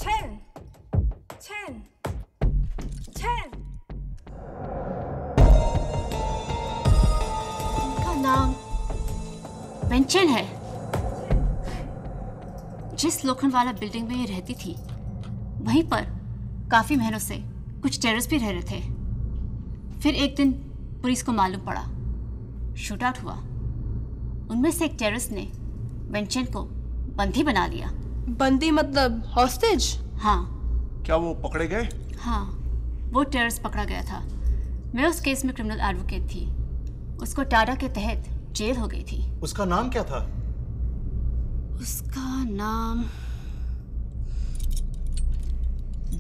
चैन चैन चैन। उनका नाम वेंचन है। जिस लोखंडवाला बिल्डिंग में ये रहती थी, वहीं पर काफी महीनों से कुछ टेररिस्ट भी रह रहे थे। फिर एक दिन पुलिस को मालूम पड़ा, शूट आउट हुआ। उनमें से एक टेररिस्ट ने वेंचन को बंदी बना लिया। बंदी मतलब हॉस्टेज? हाँ। क्या वो पकड़े गए? हाँ, वो टेररिस्ट पकड़ा गया था। मैं उस केस में क्रिमिनल एडवोकेट थी। उसको टाडा के तहत जेल हो गई थी। उसका नाम क्या था? उसका नाम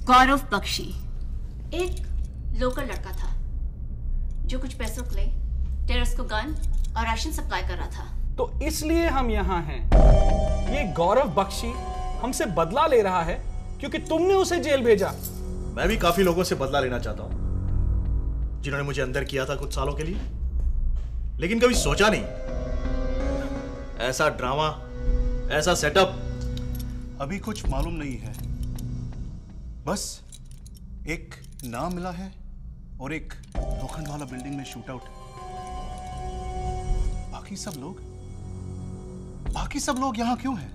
गौरव बख्शी। एक लोकल लड़का था जो कुछ पैसों के लिए टेररिस्ट को गन और राशन सप्लाई कर रहा था। तो इसलिए हम यहाँ हैं। ये गौरव बख्शी हमसे बदला ले रहा है क्योंकि तुमने उसे जेल भेजा। मैं भी काफी लोगों से बदला लेना चाहता हूं जिन्होंने मुझे अंदर किया था कुछ सालों के लिए, लेकिन कभी सोचा नहीं ऐसा ड्रामा, ऐसा सेटअप। अभी कुछ मालूम नहीं है, बस एक नाम मिला है और एक लोखंडवाला बिल्डिंग में शूट आउट। बाकी सब लोग यहां क्यों हैं?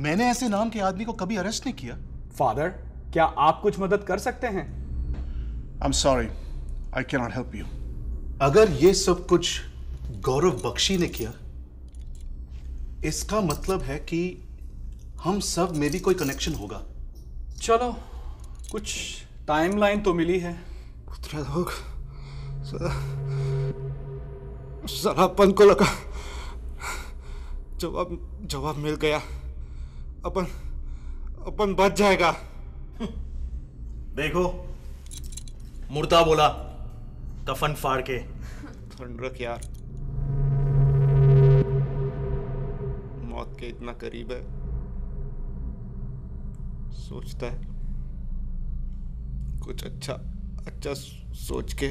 मैंने ऐसे नाम के आदमी को कभी अरेस्ट नहीं किया। फादर, क्या आप कुछ मदद कर सकते हैं? I'm sorry, I cannot help you. अगर ये सब कुछ गौरव बख्शी ने किया, इसका मतलब है कि हम सब में भी कोई कनेक्शन होगा। चलो, कुछ टाइमलाइन तो मिली है। पुत्र लोग सरापन को लगा, जवाब मिल गया। अपन बच जाएगा। देखो, मुर्दा बोला कफन फाड़ के। ठंड रख यार, मौत के इतना करीब है, सोचता है कुछ अच्छा सोच के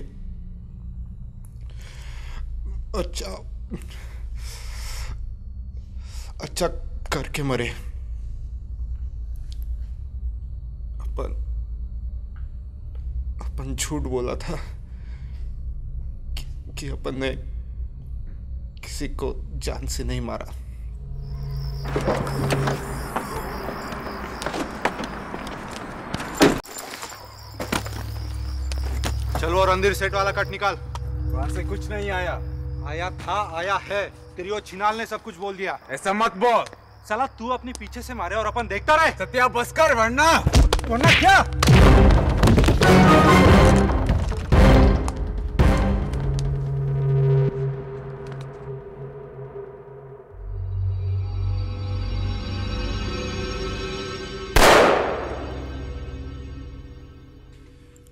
अच्छा करके मरे। अपन झूठ बोला था कि अपन ने किसी को जान से नहीं मारा। चलो और रणधीर सेठ वाला कट निकाल। वहां से कुछ नहीं आया, आया था, आया है। तेरी वो छिनाल ने सब कुछ बोल दिया। ऐसा मत बोल। साला तू अपने पीछे से मारे और अपन देखता रहे। सत्या बस कर, वरना क्या?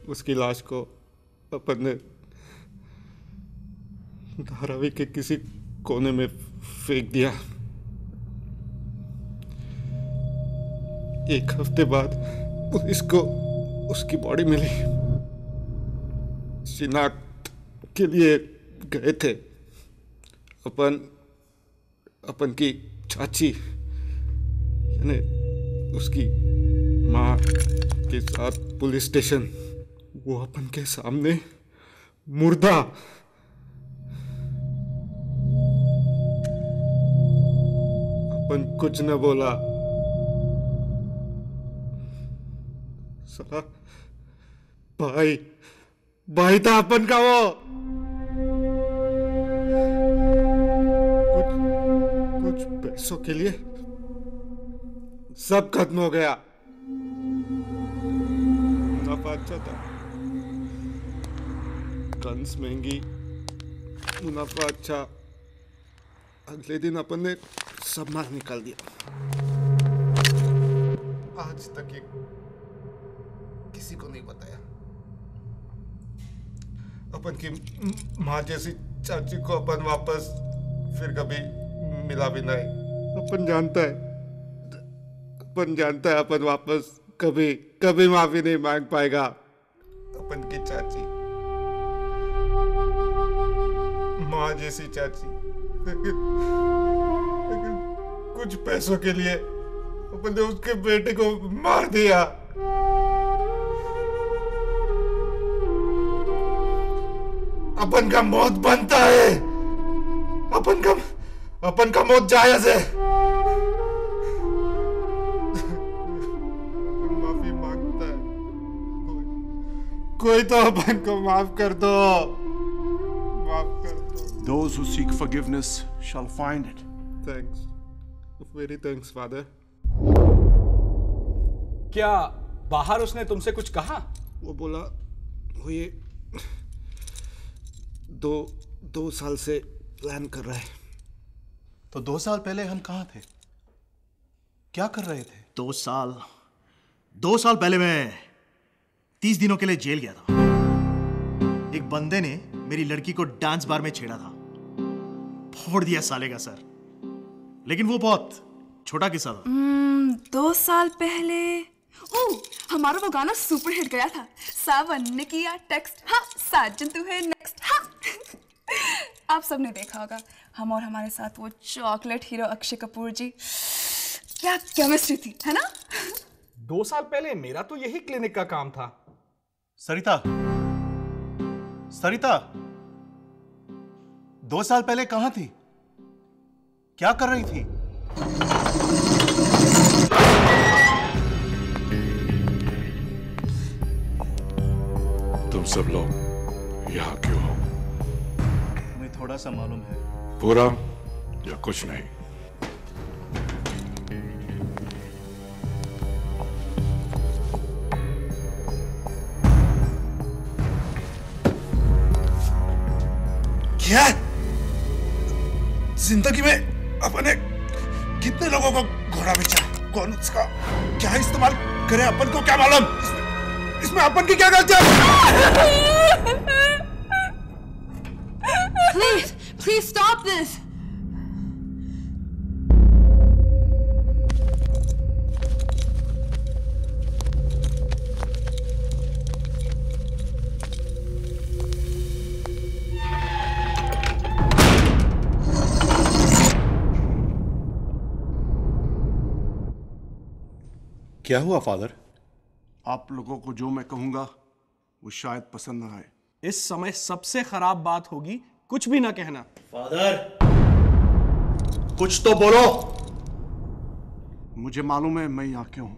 उसकी लाश को अपन ने धारावी के किसी कोने में फेंक दिया। एक हफ्ते बाद पुलिस को उसकी बॉडी मिली। शिनाख्त के लिए गए थे। अपन की चाची यानी उसकी माँ के साथ पुलिस स्टेशन, वो अपन के सामने मुर्दा। अपन कुछ न बोला। साला भाई था अपन का वो। कुछ पैसों के लिए सब खत्म हो गया। मुनाफा अच्छा था, गन्स महंगी, मुनाफा अच्छा। अगले दिन अपन ने सब माल निकाल दिया। आज तक ये किसी को नहीं बताया। अपन की माँ जैसी चाची को अपन वापस फिर कभी मिला भी नहीं। अपन जानता है अपन वापस कभी माफी नहीं मांग पाएगा। अपन की चाची, माँ जैसी चाची, लेकिन कुछ पैसों के लिए अपन ने उसके बेटे को मार दिया। अपन का मौत बनता है, अपन का मौत जायज है। अपन माफी मांगता है, कोई तो अपन को माफ कर दो, माफ कर दो। Those who seek forgiveness shall find it. Thanks, very thanks, father. क्या बाहर उसने तुमसे कुछ कहा? वो बोला वो ये दो साल से प्लान कर रहा है। तो 2 साल पहले हम कहाँ थे, क्या कर रहे थे? 2 साल पहले मैं 30 दिनों के लिए जेल गया था। एक बंदे ने मेरी लड़की को डांस बार में छेड़ा था, फोड़ दिया साले का सर। लेकिन वो बहुत छोटा किस्सा था। 2 साल पहले हमारा वो गाना सुपर हिट गया था। सावन ने किया टेक्स्ट, हाँ साजन तू है नेक्स्ट। हाँ आप सबने देखा होगा, हम और हमारे साथ वो चॉकलेट हीरो अक्षय कपूर जी, क्या केमिस्ट्री थी, है ना? 2 साल पहले मेरा तो यही क्लिनिक का काम था। सरिता 2 साल पहले कहां थी, क्या कर रही थी? तुम सब लोग यहाँ क्यों हो? हमें थोड़ा सा मालूम है। पूरा या कुछ नहीं? क्या जिंदगी में अपन ने कितने लोगों को घोड़ा बेचा, कौन उसका क्या इस्तेमाल करे अपन को क्या मालूम? इसमें अपन की क्या गलती है? Please stop this. क्या हुआ फादर? आप लोगों को जो मैं कहूंगा वो शायद पसंद ना आए। इस समय सबसे खराब बात होगी कुछ भी ना कहना। फादर कुछ तो बोलो। मुझे मालूम है मैं यहाँ क्यों हूं।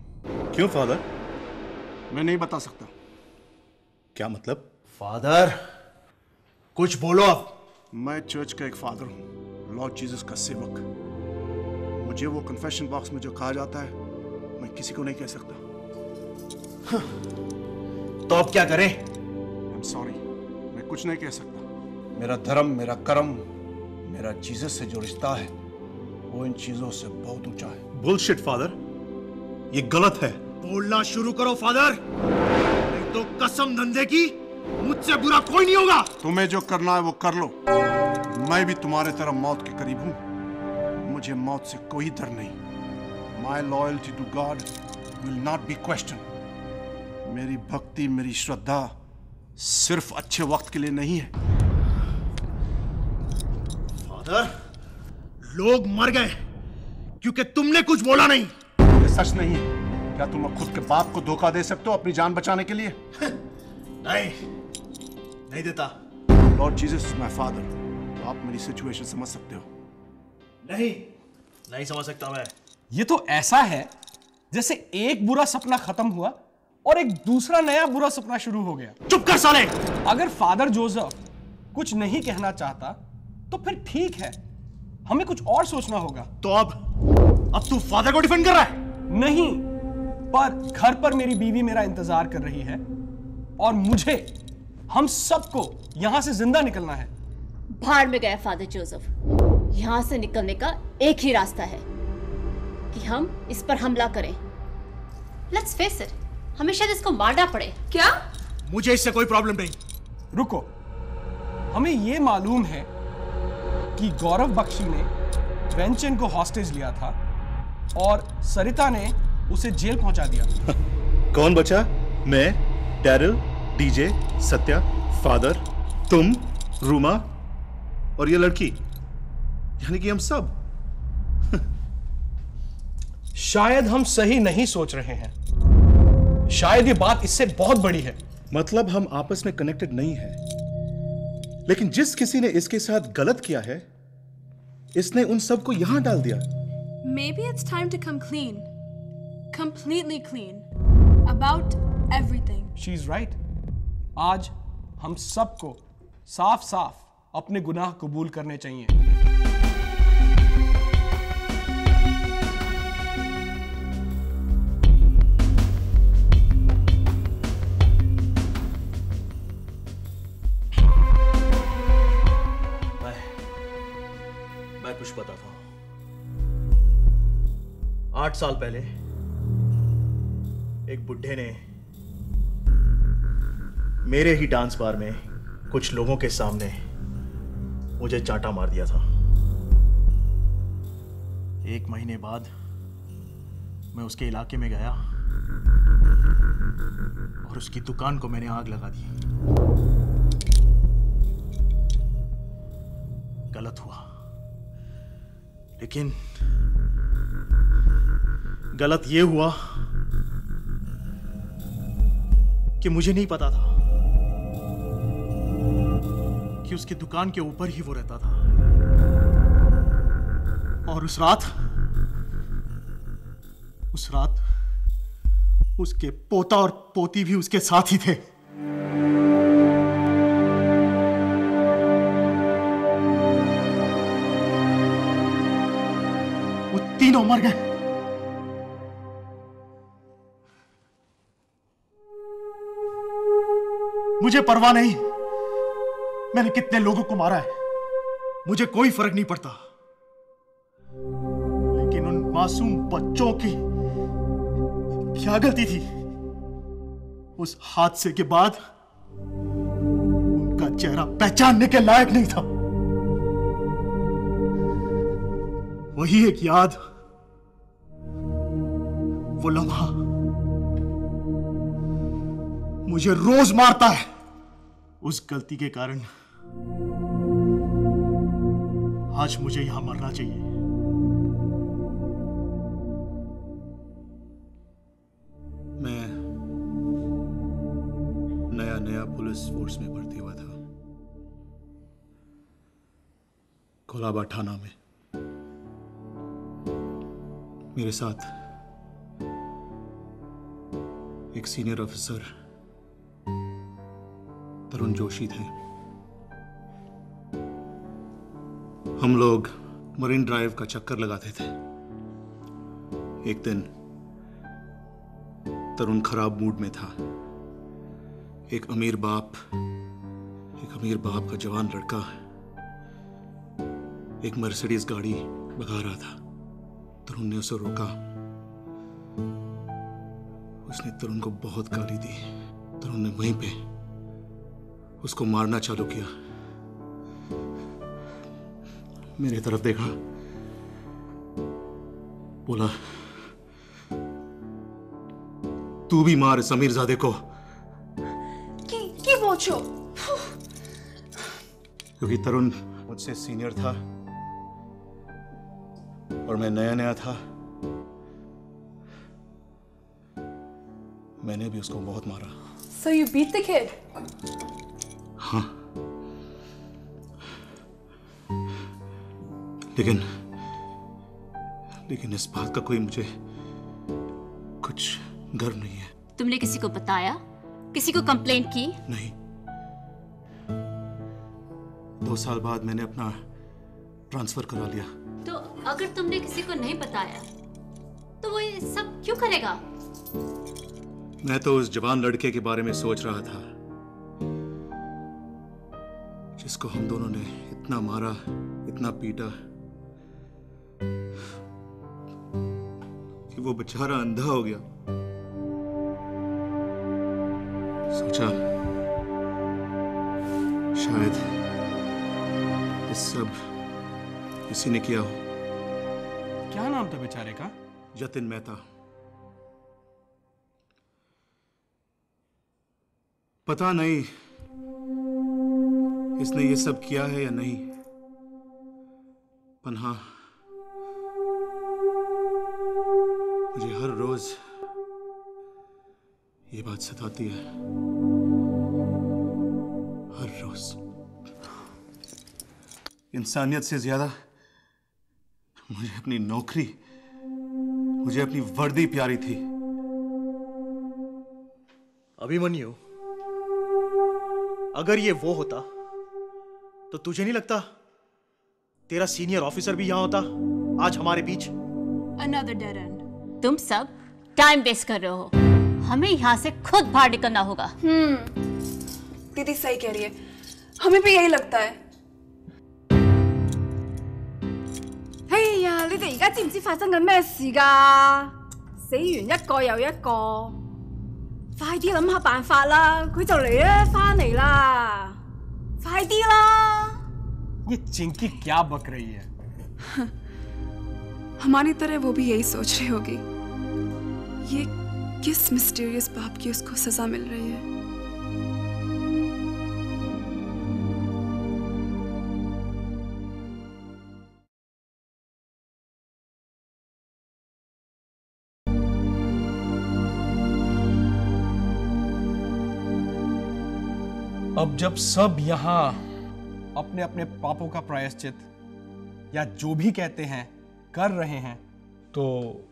क्यों फादर? मैं नहीं बता सकता। क्या मतलब? फादर कुछ बोलो अब। मैं चर्च का एक फादर हूं, लॉर्ड जीसस का सेवक। मुझे वो कन्फेशन बॉक्स में जो कहा जाता है मैं किसी को नहीं कह सकता। तो अब क्या करें? I'm sorry, मैं कुछ नहीं कह सकता। मेरा धर्म, मेरा कर्म, मेरा जीसस से जो रिश्ता है वो इन चीजों से बहुत ऊंचा है। बुलशिट फादर, ये गलत है। बोलना शुरू करो फादर, नहीं तो कसम धंधे की मुझसे बुरा कोई नहीं होगा। तुम्हें जो करना है वो कर लो। मैं भी तुम्हारे तरह मौत के करीब हूं। मुझे मौत से कोई डर नहीं। My loyalty to God will not be questioned. मेरी भक्ति, मेरी श्रद्धा सिर्फ अच्छे वक्त के लिए नहीं है। फादर लोग मर गए क्योंकि तुमने कुछ बोला नहीं। ये सच नहीं है। क्या तुम खुद के बाप को धोखा दे सकते हो अपनी जान बचाने के लिए? नहीं देता। Lord Jesus is my father. आप मेरी सिचुएशन समझ सकते हो। नहीं, नहीं समझ सकता मैं। ये तो ऐसा है जैसे एक बुरा सपना खत्म हुआ और एक दूसरा नया बुरा सपना शुरू हो गया। चुप कर साले। अगर फादर जोसेफ कुछ नहीं कहना चाहता तो फिर ठीक है, हमें कुछ और सोचना होगा। तो अब तू फादर को डिफेंड कर रहा है? नहीं, पर घर पर मेरी बीवी मेरा इंतजार कर रही है और मुझे, हम सबको यहां से जिंदा निकलना है। भाड़ में गया फादर जोसेफ। यहां से निकलने का एक ही रास्ता है कि हम इस पर हमला करें। लेट्स फेस इट, हमें शायद इसको मारना पड़े। क्या? मुझे इससे कोई प्रॉब्लम नहीं। रुको, हमें यह मालूम है कि गौरव बख्शी ने वेंचन को हॉस्टेज लिया था और सरिता ने उसे जेल पहुंचा दिया। कौन बचा? मैं, डैरिल, डीजे, सत्या, फादर, तुम, रूमा और ये लड़की, यानी कि हम सब। शायद हम सही नहीं सोच रहे हैं। शायद ये बात इससे बहुत बड़ी है। मतलब हम आपस में कनेक्टेड नहीं है, लेकिन जिस किसी ने इसके साथ गलत किया है, इसने उन सबको यहां डाल दिया। Maybe it's time to come clean. Completely clean. About everything. She's right. आज हम सबको साफ साफ अपने गुनाह कबूल करने चाहिए। मैं कुछ बताता हूं। 8 साल पहले एक बुड्ढे ने मेरे ही डांस बार में कुछ लोगों के सामने मुझे चांटा मार दिया था। 1 महीने बाद मैं उसके इलाके में गया और उसकी दुकान को मैंने आग लगा दी। गलत हुआ, लेकिन गलत ये हुआ कि मुझे नहीं पता था कि उसकी दुकान के ऊपर ही वो रहता था। और उस रात उसके पोता और पोती भी उसके साथ ही थे। वो तीनों मर गए। मुझे परवाह नहीं मैंने कितने लोगों को मारा है, मुझे कोई फर्क नहीं पड़ता, लेकिन उन मासूम बच्चों की क्या गलती थी? उस हादसे के बाद उनका चेहरा पहचानने के लायक नहीं था। वही एक याद, वो लम्हा मुझे रोज मारता है। उस गलती के कारण आज मुझे यहां मरना चाहिए। मैं नया पुलिस फोर्स में भर्ती हुआ था, कोलाबा थाना में। मेरे साथ एक सीनियर ऑफिसर तरुण जोशी थे। हम लोग मरीन ड्राइव का चक्कर लगाते थे। एक दिन तरुण खराब मूड में था। एक अमीर बाप का जवान लड़का एक मर्सिडीज गाड़ी भगा रहा था। तरुण ने उसे रोका। उसने तरुण को बहुत गाली दी। तरुण ने वहीं पे उसको मारना चालू किया। मेरी तरफ देखा, बोला, तू भी मार इस अमीरजादे को। की बोचो? क्योंकि तरुण मुझसे सीनियर था और मैं नया था। मैंने भी उसको बहुत मारा। So you beat the kid? हाँ, लेकिन इस बात का कोई मुझे कुछ गर्व नहीं है। तुमने किसी को बताया? किसी को कंप्लेंट की? नहीं। 2 साल बाद मैंने अपना ट्रांसफर करा लिया। तो अगर तुमने किसी को नहीं बताया तो वो ये सब क्यों करेगा? मैं तो उस जवान लड़के के बारे में सोच रहा था जिसको हम दोनों ने इतना मारा, इतना पीटा कि वो बेचारा अंधा हो गया। सोचा शायद ये सब किसी ने किया हो। क्या नाम था बेचारे का? जतिन मेहता। पता नहीं इसने ये सब किया है या नहीं, पर हाँ, मुझे हर रोज ये बात सताती है। हर रोज। इंसानियत से ज्यादा मुझे अपनी नौकरी, मुझे अपनी वर्दी प्यारी थी। अभिमन्यु, अगर ये वो होता तो तुझे नहीं लगता तेरा सीनियर ऑफिसर भी यहां होता आज हमारे बीच? Another dead end. तुम सब टाइम वेस्ट कर रहे हो। हमें यहाँ से खुद बाहर निकलना होगा। दीदी सही कह रही है, हमें भी यही लगता है। 哎呀，你哋而家知唔知發生緊咩事㗎？死完一個又一個，快啲諗下辦法啦！佢就嚟啦，翻嚟啦，快啲啦！ ये चिंकी क्या बक रही है? हमारी तरह वो भी यही सोच रही होगी। ये किस मिस्टीरियस पाप की उसको सजा मिल रही है। अब जब सब यहाँ अपने अपने पापों का प्रायश्चित या जो भी कहते हैं कर रहे हैं, तो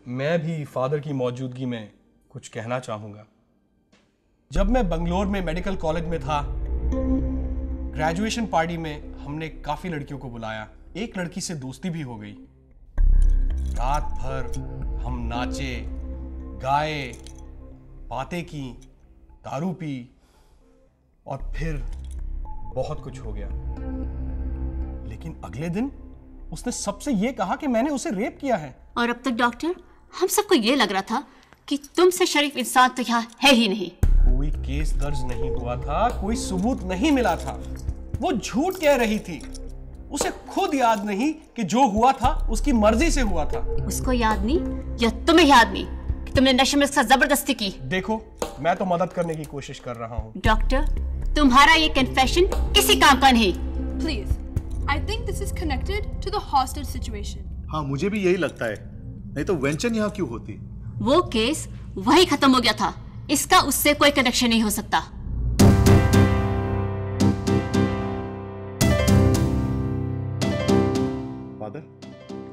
मैं भी फादर की मौजूदगी में कुछ कहना चाहूँगा। जब मैं बंगलोर में मेडिकल कॉलेज में था, ग्रेजुएशन पार्टी में हमने काफ़ी लड़कियों को बुलाया। एक लड़की से दोस्ती भी हो गई। रात भर हम नाचे, गाए, बातें की, दारू पी और फिर बहुत कुछ हो गया। लेकिन अगले दिन उसने सबसे ये कहा कि मैंने उसे रेप किया है। और अब तक डॉक्टर, हम सबको ये लग रहा था कि तुमसे शरीफ इंसान तो यहाँ है ही नहीं। कोई केस दर्ज नहीं हुआ था, कोई सबूत नहीं मिला था। वो झूठ कह रही थी। उसे खुद याद नहीं कि जो हुआ था उसकी मर्जी से हुआ था। उसको याद नहीं या तुम्हें याद नहीं कि तुमने नशे में उसके साथ जबरदस्ती की? देखो, मैं तो मदद करने की कोशिश कर रहा हूँ। डॉक्टर, तुम्हारा ये कन्फेशन किसी काम का नहीं। Please, I think this is connected to the hostage situation. हाँ, मुझे भी यही लगता है। नहीं तो वेंचन यहाँ क्यों होती? वो केस वही खत्म हो गया था। इसका उससे कोई कनेक्शन नहीं हो सकता। फादर,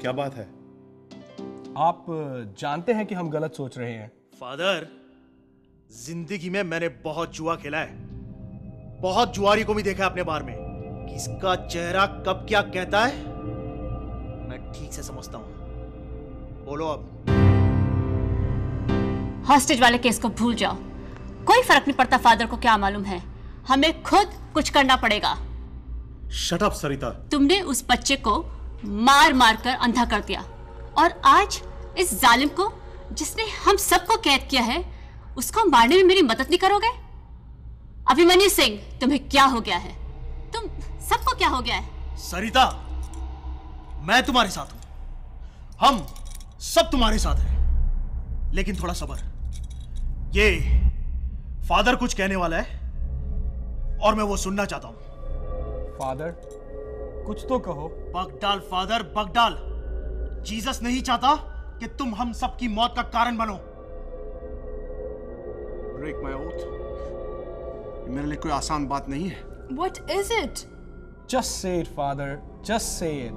क्या बात है? आप जानते हैं कि हम गलत सोच रहे हैं। फादर, जिंदगी में मैंने बहुत जुआ खेला है। बहुत जुआरी को भी देखा है अपने बार में। किसका चेहरा कब क्या कहता है मैं ठीक से समझता हूं। बोलो अब। हॉस्टेज वाले केस को भूल जाओ। कोई फर्क नहीं पड़ता फादर को क्या मालूम है। हमें खुद कुछ करना पड़ेगा। शट अप सरिता। तुमने उस बच्चे को मार मार कर अंधा कर दिया और आज इस जालिम को, जिसने हम सबको कैद किया है, उसको मारने में मेरी मदद नहीं करोगे? अभिमन्यु सिंह, तुम्हें क्या हो गया है? तुम सबको क्या हो गया है? सरिता, मैं तुम्हारे साथ हूं। हम सब तुम्हारे साथ हैं। लेकिन थोड़ा सब्र। ये फादर कुछ कहने वाला है और मैं वो सुनना चाहता हूं। फादर, कुछ तो कहो। बगडाल फादर, बगडाल। जीसस नहीं चाहता कि तुम हम सब की मौत का कारण बनो। Break my oath. मेरे लिए कोई आसान बात नहीं है। What is it? Just say it, father. Just say it.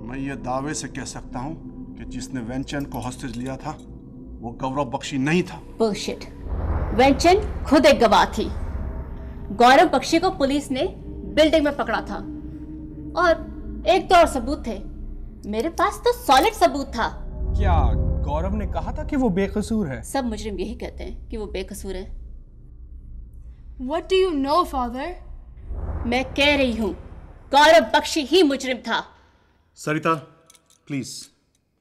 मैं ये दावे से कह सकता हूँ कि जिसने वेंचन को हॉस्टेज लिया था वो गौरव बख्शी नहीं था। बुलशिट। वेंचन खुद एक गवाह थी। गौरव बख्शी को पुलिस ने बिल्डिंग में पकड़ा था और एक तो और सबूत थे। मेरे पास तो सॉलिड सबूत था। क्या गौरव ने कहा था कि वो बेकसूर है? सब मुजरिम यही कहते हैं कि वो बेकसूर है। What do you know, father? मैं कह रही हूँ गौरव बख्शी ही मुजरिम था। सरिता प्लीज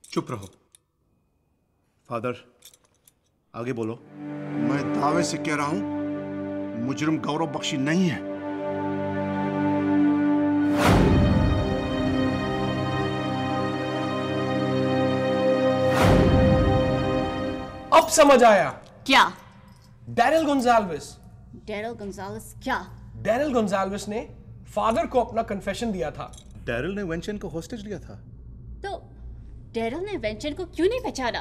चुप रहो। फादर आगे बोलो। मैं दावे से कह रहा हूं मुजरिम गौरव बख्शी नहीं है। अब समझ आया। क्या? Daryl Gonsalves. डैरिल गोंजाल्विस क्या? डैरिल गोंजाल्विस ने फादर को अपना कन्फेशन दिया था। डैरिल ने वेंचन को हॉस्टेज लिया था। तो डैरिल ने वेंचन को क्यों नहीं पहचाना?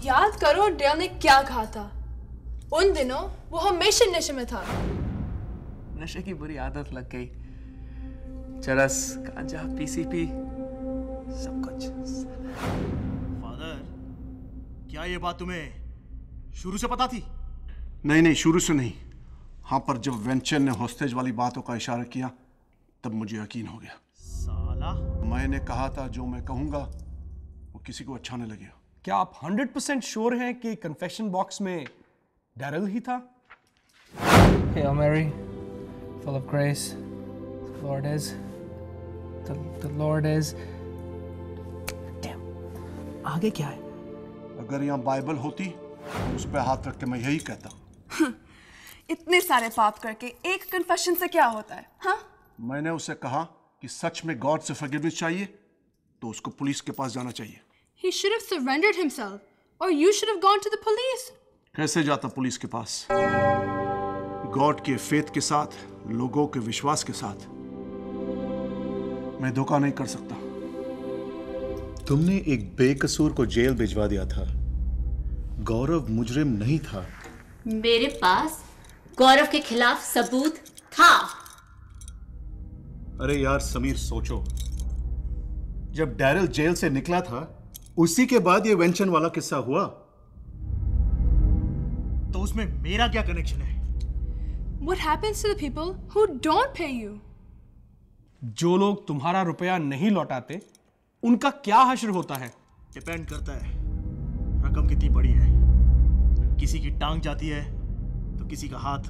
याद करो डेल ने क्या कहा था। उन दिनों वो हमेशा नशे में था। नशे की बुरी आदत लग गई। चरस, गांजा, पीसीपी, सब कुछ। फादर, क्या ये बात तुम्हें शुरू से पता थी? नहीं, शुरू से नहीं। हाँ, पर जब वेंचन ने हॉस्टेज वाली बातों का इशारा किया तब मुझे यकीन हो गया। साला, मैंने कहा था जो मैं कहूंगा वो किसी को अच्छा नहीं लगेगा। क्या आप 100% श्योर हैं कि कन्फेशन बॉक्स में डैरिल ही था? Hail Mary, full of grace, the Lord is. Damn. आगे क्या है? अगर यहाँ बाइबल होती तो उस पर हाथ रख के मैं यही कहता। इतने सारे पाप करके एक कन्फेशन से क्या होता है? हाँ? मैंने उसे कहा कि सच में गॉड से फॉरगिवनेस चाहिए तो उसको पुलिस के पास जाना चाहिए। He should have surrendered himself, or you should have gone to the police. कैसे जाता पुलिस के पास? गॉड के फेथ के साथ, लोगों के विश्वास के साथ। मैं धोखा नहीं कर सकता। तुमने एक बेकसूर को जेल भिजवा दिया था। गौरव मुजरिम नहीं था। मेरे पास गौरव के खिलाफ सबूत था। अरे यार समीर, सोचो, जब डैरिल जेल से निकला था उसी के बाद ये वेंचन वाला किस्सा हुआ। तो उसमें मेरा क्या कनेक्शन है? What happens to the people who don't pay you? जो लोग तुम्हारा रुपया नहीं लौटाते उनका क्या हश्र होता है? डिपेंड करता है रकम कितनी बड़ी है। किसी की टांग जाती है तो किसी का हाथ,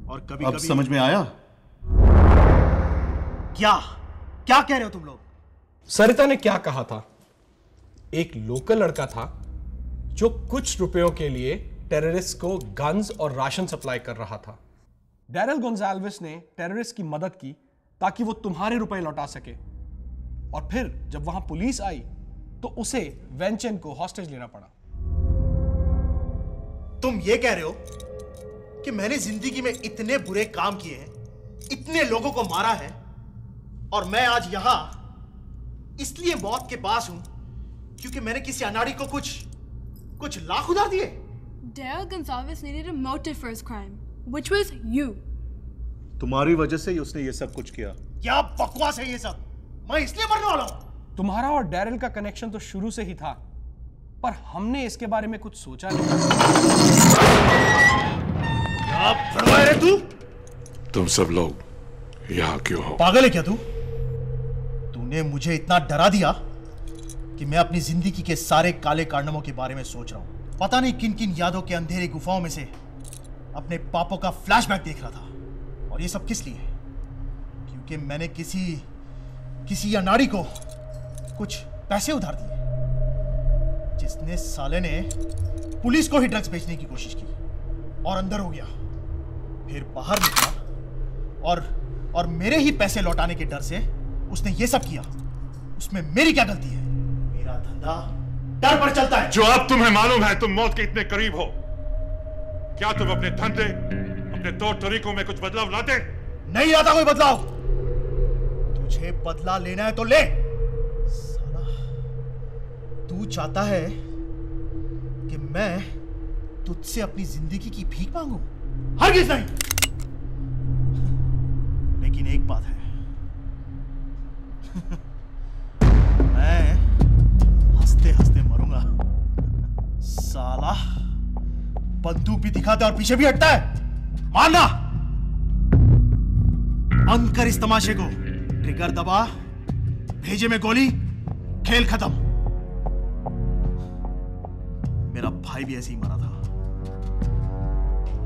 और कभी अब समझ में आया? क्या कह रहे हो तुम लोग? सरिता ने क्या कहा था? एक लोकल लड़का था जो कुछ रुपयों के लिए टेररिस्ट को गन्स और राशन सप्लाई कर रहा था। डैरिल गोंजाल्विस ने टेररिस्ट की मदद की ताकि वो तुम्हारे रुपए लौटा सके, और फिर जब वहां पुलिस आई तो उसे वेंचन को हॉस्टेज लेना पड़ा। तुम ये कह रहे हो कि मैंने जिंदगी में इतने बुरे काम किए हैं, इतने लोगों को मारा है, और मैं आज यहां इसलिए मौत के पास हूं क्योंकि मैंने किसी अनाड़ी को कुछ लाख उधार दिए? Daryl Gonzalez needed a motive for his crime, which was you. तुम्हारी वजह से ही उसने ये सब कुछ किया। क्या बकवास है ये सब? मैं इसलिए मरने वाला हूं। तुम्हारा और डैरिल का कनेक्शन तो शुरू से ही था, पर हमने इसके बारे में कुछ सोचा नहीं। क्या फरमाया रे तू? तुम सब लोग यहाँ क्यों हो? पागल है क्या तू? तूने मुझे इतना डरा दिया कि मैं अपनी जिंदगी के सारे काले कारनामों के बारे में सोच रहा हूं। पता नहीं किन किन यादों के अंधेरे गुफाओं में से अपने पापों का फ्लैशबैक देख रहा था। और ये सब किस लिए? क्योंकि मैंने किसी अनाड़ी को कुछ पैसे उधार दिए, जिसने साले ने पुलिस को ही ड्रग्स बेचने की कोशिश की और अंदर हो गया। फिर बाहर निकला और मेरे ही पैसे लौटाने के डर से उसने ये सब किया। उसमें मेरी क्या गलती है? मेरा धंधा डर पर चलता है। जो अब तुम्हें मालूम है तुम मौत के इतने करीब हो, क्या तुम अपने धंधे, अपने तौर तरीकों में कुछ बदलाव लाते? नहीं लाता कोई बदलाव। तुझे बदला लेना है तो ले। साला, तू चाहता है कि मैं तुझसे अपनी जिंदगी की भीख मांगू? हरगिज़ नहीं। लेकिन एक बात है, मैं हंसते हंसते मरूंगा। साला बंदूक भी दिखाता है और पीछे भी हटता है। मारना बंद कर इस तमाशे को। ट्रिगर दबा, भेजे में गोली, खेल खत्म। मेरा भाई भी ऐसे ही मरा था।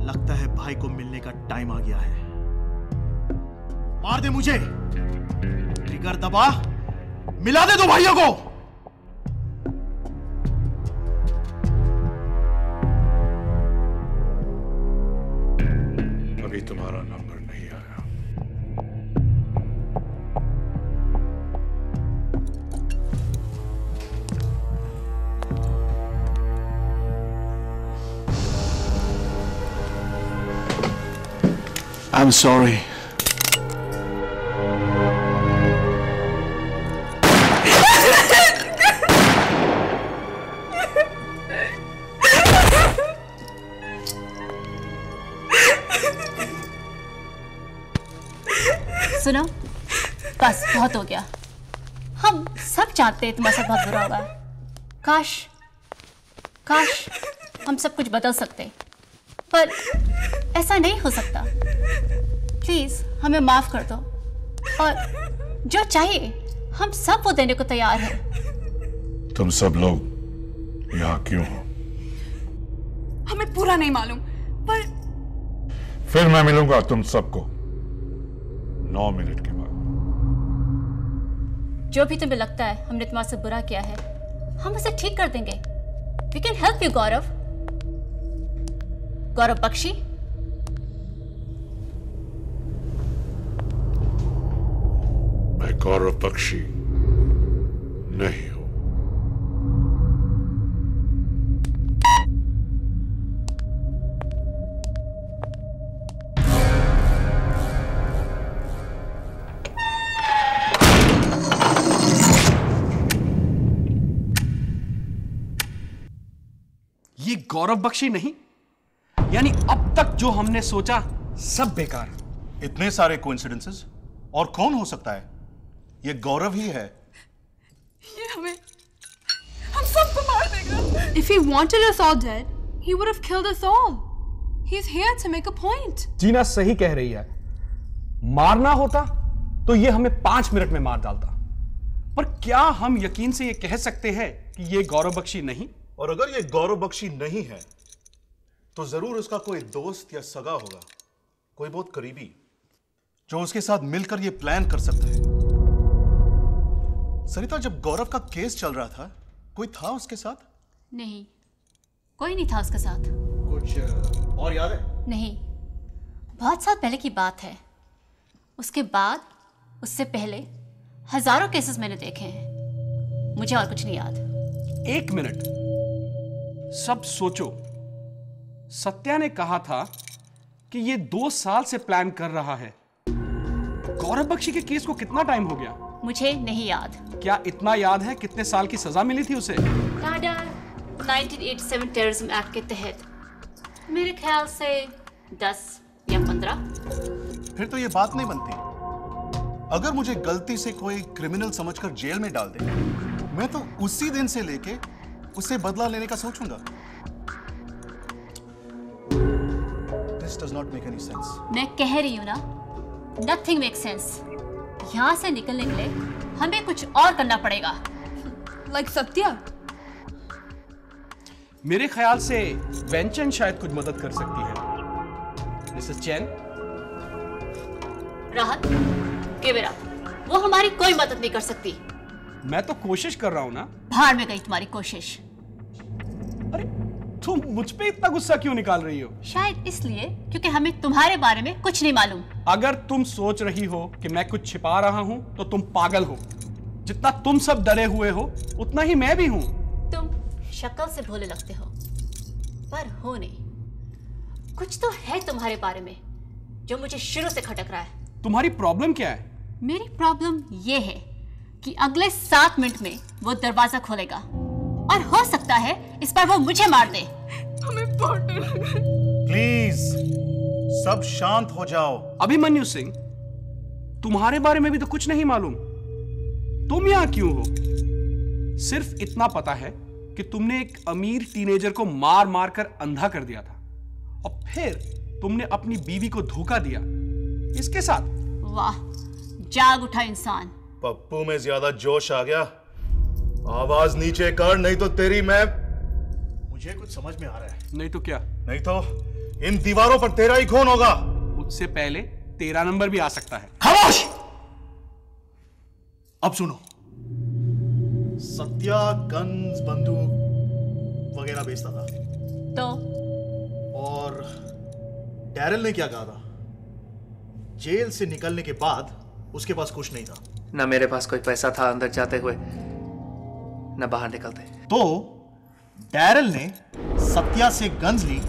लगता है भाई को मिलने का टाइम आ गया है। मार दे मुझे। ट्रिगर दबा, मिला दे दो भाइयों को। अभी तुम्हारा नंबर नहीं आया। I'm sorry. सुनो, बस बहुत हो गया। हम सब जानते हैं तुम्हारे साथ बहुत बुरा हुआ है। काश हम सब कुछ बदल सकते, पर ऐसा नहीं हो सकता। प्लीज हमें माफ कर दो, और जो चाहिए हम सब वो देने को तैयार हैं। तुम सब लोग यहाँ क्यों हो? हमें पूरा नहीं मालूम, पर फिर मैं मिलूंगा तुम सबको 9 मिनट के बाद। जो भी तुम्हें लगता है हमने तुम्हारे से बुरा किया है, हम उसे ठीक कर देंगे। We can help you, गौरव। गौरव बख्शी। मैं गौरव बख्शी नहीं हूं। ये गौरव बख्शी नहीं? यानी अब तक जो हमने सोचा सब बेकार। इतने सारे कोइंसिडेंसेस, और कौन हो सकता है? ये गौरव ही है। ये हम सबको मार देगा। If he wanted us all dead, he would have killed us all. He's here to make a point. जीना सही कह रही है। मारना होता तो ये हमें 5 मिनट में मार डालता। पर क्या हम यकीन से ये कह सकते हैं कि ये गौरव बख्शी नहीं? और अगर ये गौरव बख्शी नहीं है, तो जरूर उसका कोई दोस्त या सगा होगा, कोई बहुत करीबी, जो उसके साथ मिलकर ये प्लान कर सकता है। सरिता, जब गौरव का केस चल रहा था, कोई था उसके साथ? नहीं, कोई नहीं था उसके साथ। कुछ और याद है? नहीं, बहुत साल पहले की बात है। उसके बाद, उससे पहले हजारों केसेस मैंने देखे हैं। मुझे और कुछ नहीं याद। 1 मिनट, सब सोचो। सत्या ने कहा था कि ये 2 साल से प्लान कर रहा है। गौरव बख्शी के केस को कितना टाइम हो गया? मुझे नहीं याद। क्या इतना याद है कितने साल की सजा मिली थी उसे? टाडा 1987 टेररिज्म एक्ट के तहत मेरे ख्याल से 10 या 15। फिर तो ये बात नहीं बनती। अगर मुझे गलती से कोई क्रिमिनल समझकर जेल में डाल दे, मैं तो उसी दिन से लेके उससे बदला लेने का सोचूंगा। This does not make any sense. मैं कह रही हूं ना, nothing makes sense. यहाँ से निकलने के लिए हमें कुछ और करना पड़ेगा। Like सत्या? मेरे ख्याल से वेंचन शायद कुछ मदद कर सकती है। मिसेस चैन? राहत, केवेरा, वो हमारी कोई मदद नहीं कर सकती। मैं तो कोशिश कर रहा हूं ना। भाड़ में गई तुम्हारी कोशिश। तुम मुझ पे इतना गुस्सा क्यों निकाल रही हो? शायद इसलिए क्योंकि हमें तुम्हारे बारे में कुछ नहीं मालूम। अगर तुम सोच रही हो कि मैं कुछ छिपा रहा हूं तो तुम पागल हो। जितना तुम सब डरे हुए हो उतना ही मैं भी हूं। तुम शक्ल से भोले लगते हो, पर हो नहीं। कुछ तो है तुम्हारे बारे में जो मुझे शुरू से खटक रहा है। तुम्हारी प्रॉब्लम क्या है? मेरी प्रॉब्लम ये है कि अगले 7 मिनट में वो दरवाजा खोलेगा, और हो सकता है इस पर वो मुझे मार दे। हमें बहुत डर लग रहा है। प्लीज सब शांत हो जाओ। अभिमन्यु सिंह, तुम्हारे बारे में भी तो कुछ नहीं मालूम। तुम यहां क्यों हो? सिर्फ इतना पता है कि तुमने एक अमीर टीनेजर को मार मार कर अंधा कर दिया था और फिर तुमने अपनी बीवी को धोखा दिया इसके साथ। वाह, जाग उठा इंसान। पप्पू में ज्यादा जोश आ गया। आवाज नीचे कर, नहीं तो तेरी मैं। मुझे कुछ समझ में आ रहा है। नहीं तो क्या? नहीं तो इन दीवारों पर तेरा ही खून होगा। मुझसे पहले तेरा नंबर भी आ सकता है। खामोश! अब सुनो, सत्या गन्स, बंदूक वगैरह बेचता था। तो और डैरल ने क्या कहा था? जेल से निकलने के बाद उसके पास कुछ नहीं था। ना मेरे पास कोई पैसा था अंदर जाते हुए, ना बाहर निकलते। तो डैरल ने सत्या से गन्स ली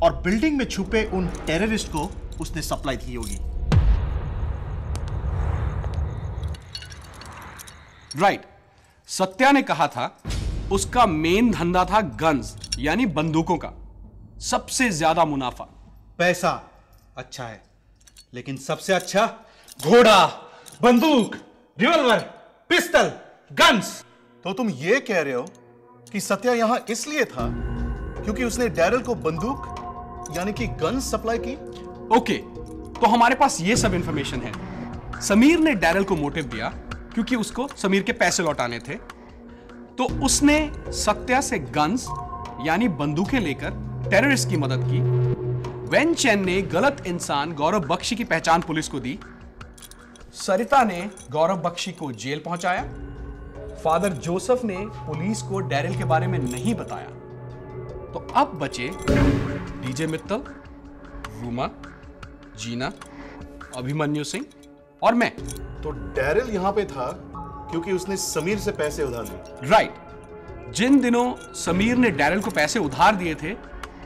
और बिल्डिंग में छुपे उन टेररिस्ट को उसने सप्लाई की होगी। राइट। सत्या ने कहा था उसका मेन धंधा था गन्स, यानी बंदूकों का। सबसे ज्यादा मुनाफा। पैसा अच्छा है, लेकिन सबसे अच्छा घोड़ा, बंदूक, रिवॉल्वर, पिस्टल, गन्स। तो तुम ये कह रहे हो कि सत्या यहां इसलिए था क्योंकि उसने डैरल को बंदूक यानी कि गन्स सप्लाई की? ओके, तो हमारे पास ये सब इंफॉर्मेशन है। समीर ने डैरल को मोटिव दिया क्योंकि उसको समीर के पैसे लौटाने थे, तो उसने सत्या से गन्स यानी बंदूकें लेकर टेररिस्ट की मदद की। वेन चैन ने गलत इंसान गौरव बख्शी की पहचान पुलिस को दी। सरिता ने गौरव बख्शी को जेल पहुंचाया। फादर जोसेफ ने पुलिस को डैरल के बारे में नहीं बताया। तो अब बचे डीजे मित्तल, रूमा, जीना, अभिमन्यु सिंह और मैं। तो डैरल यहां पे था क्योंकि उसने समीर से पैसे उधार लिए। राइट। जिन दिनों समीर ने डैरल को पैसे उधार दिए थे,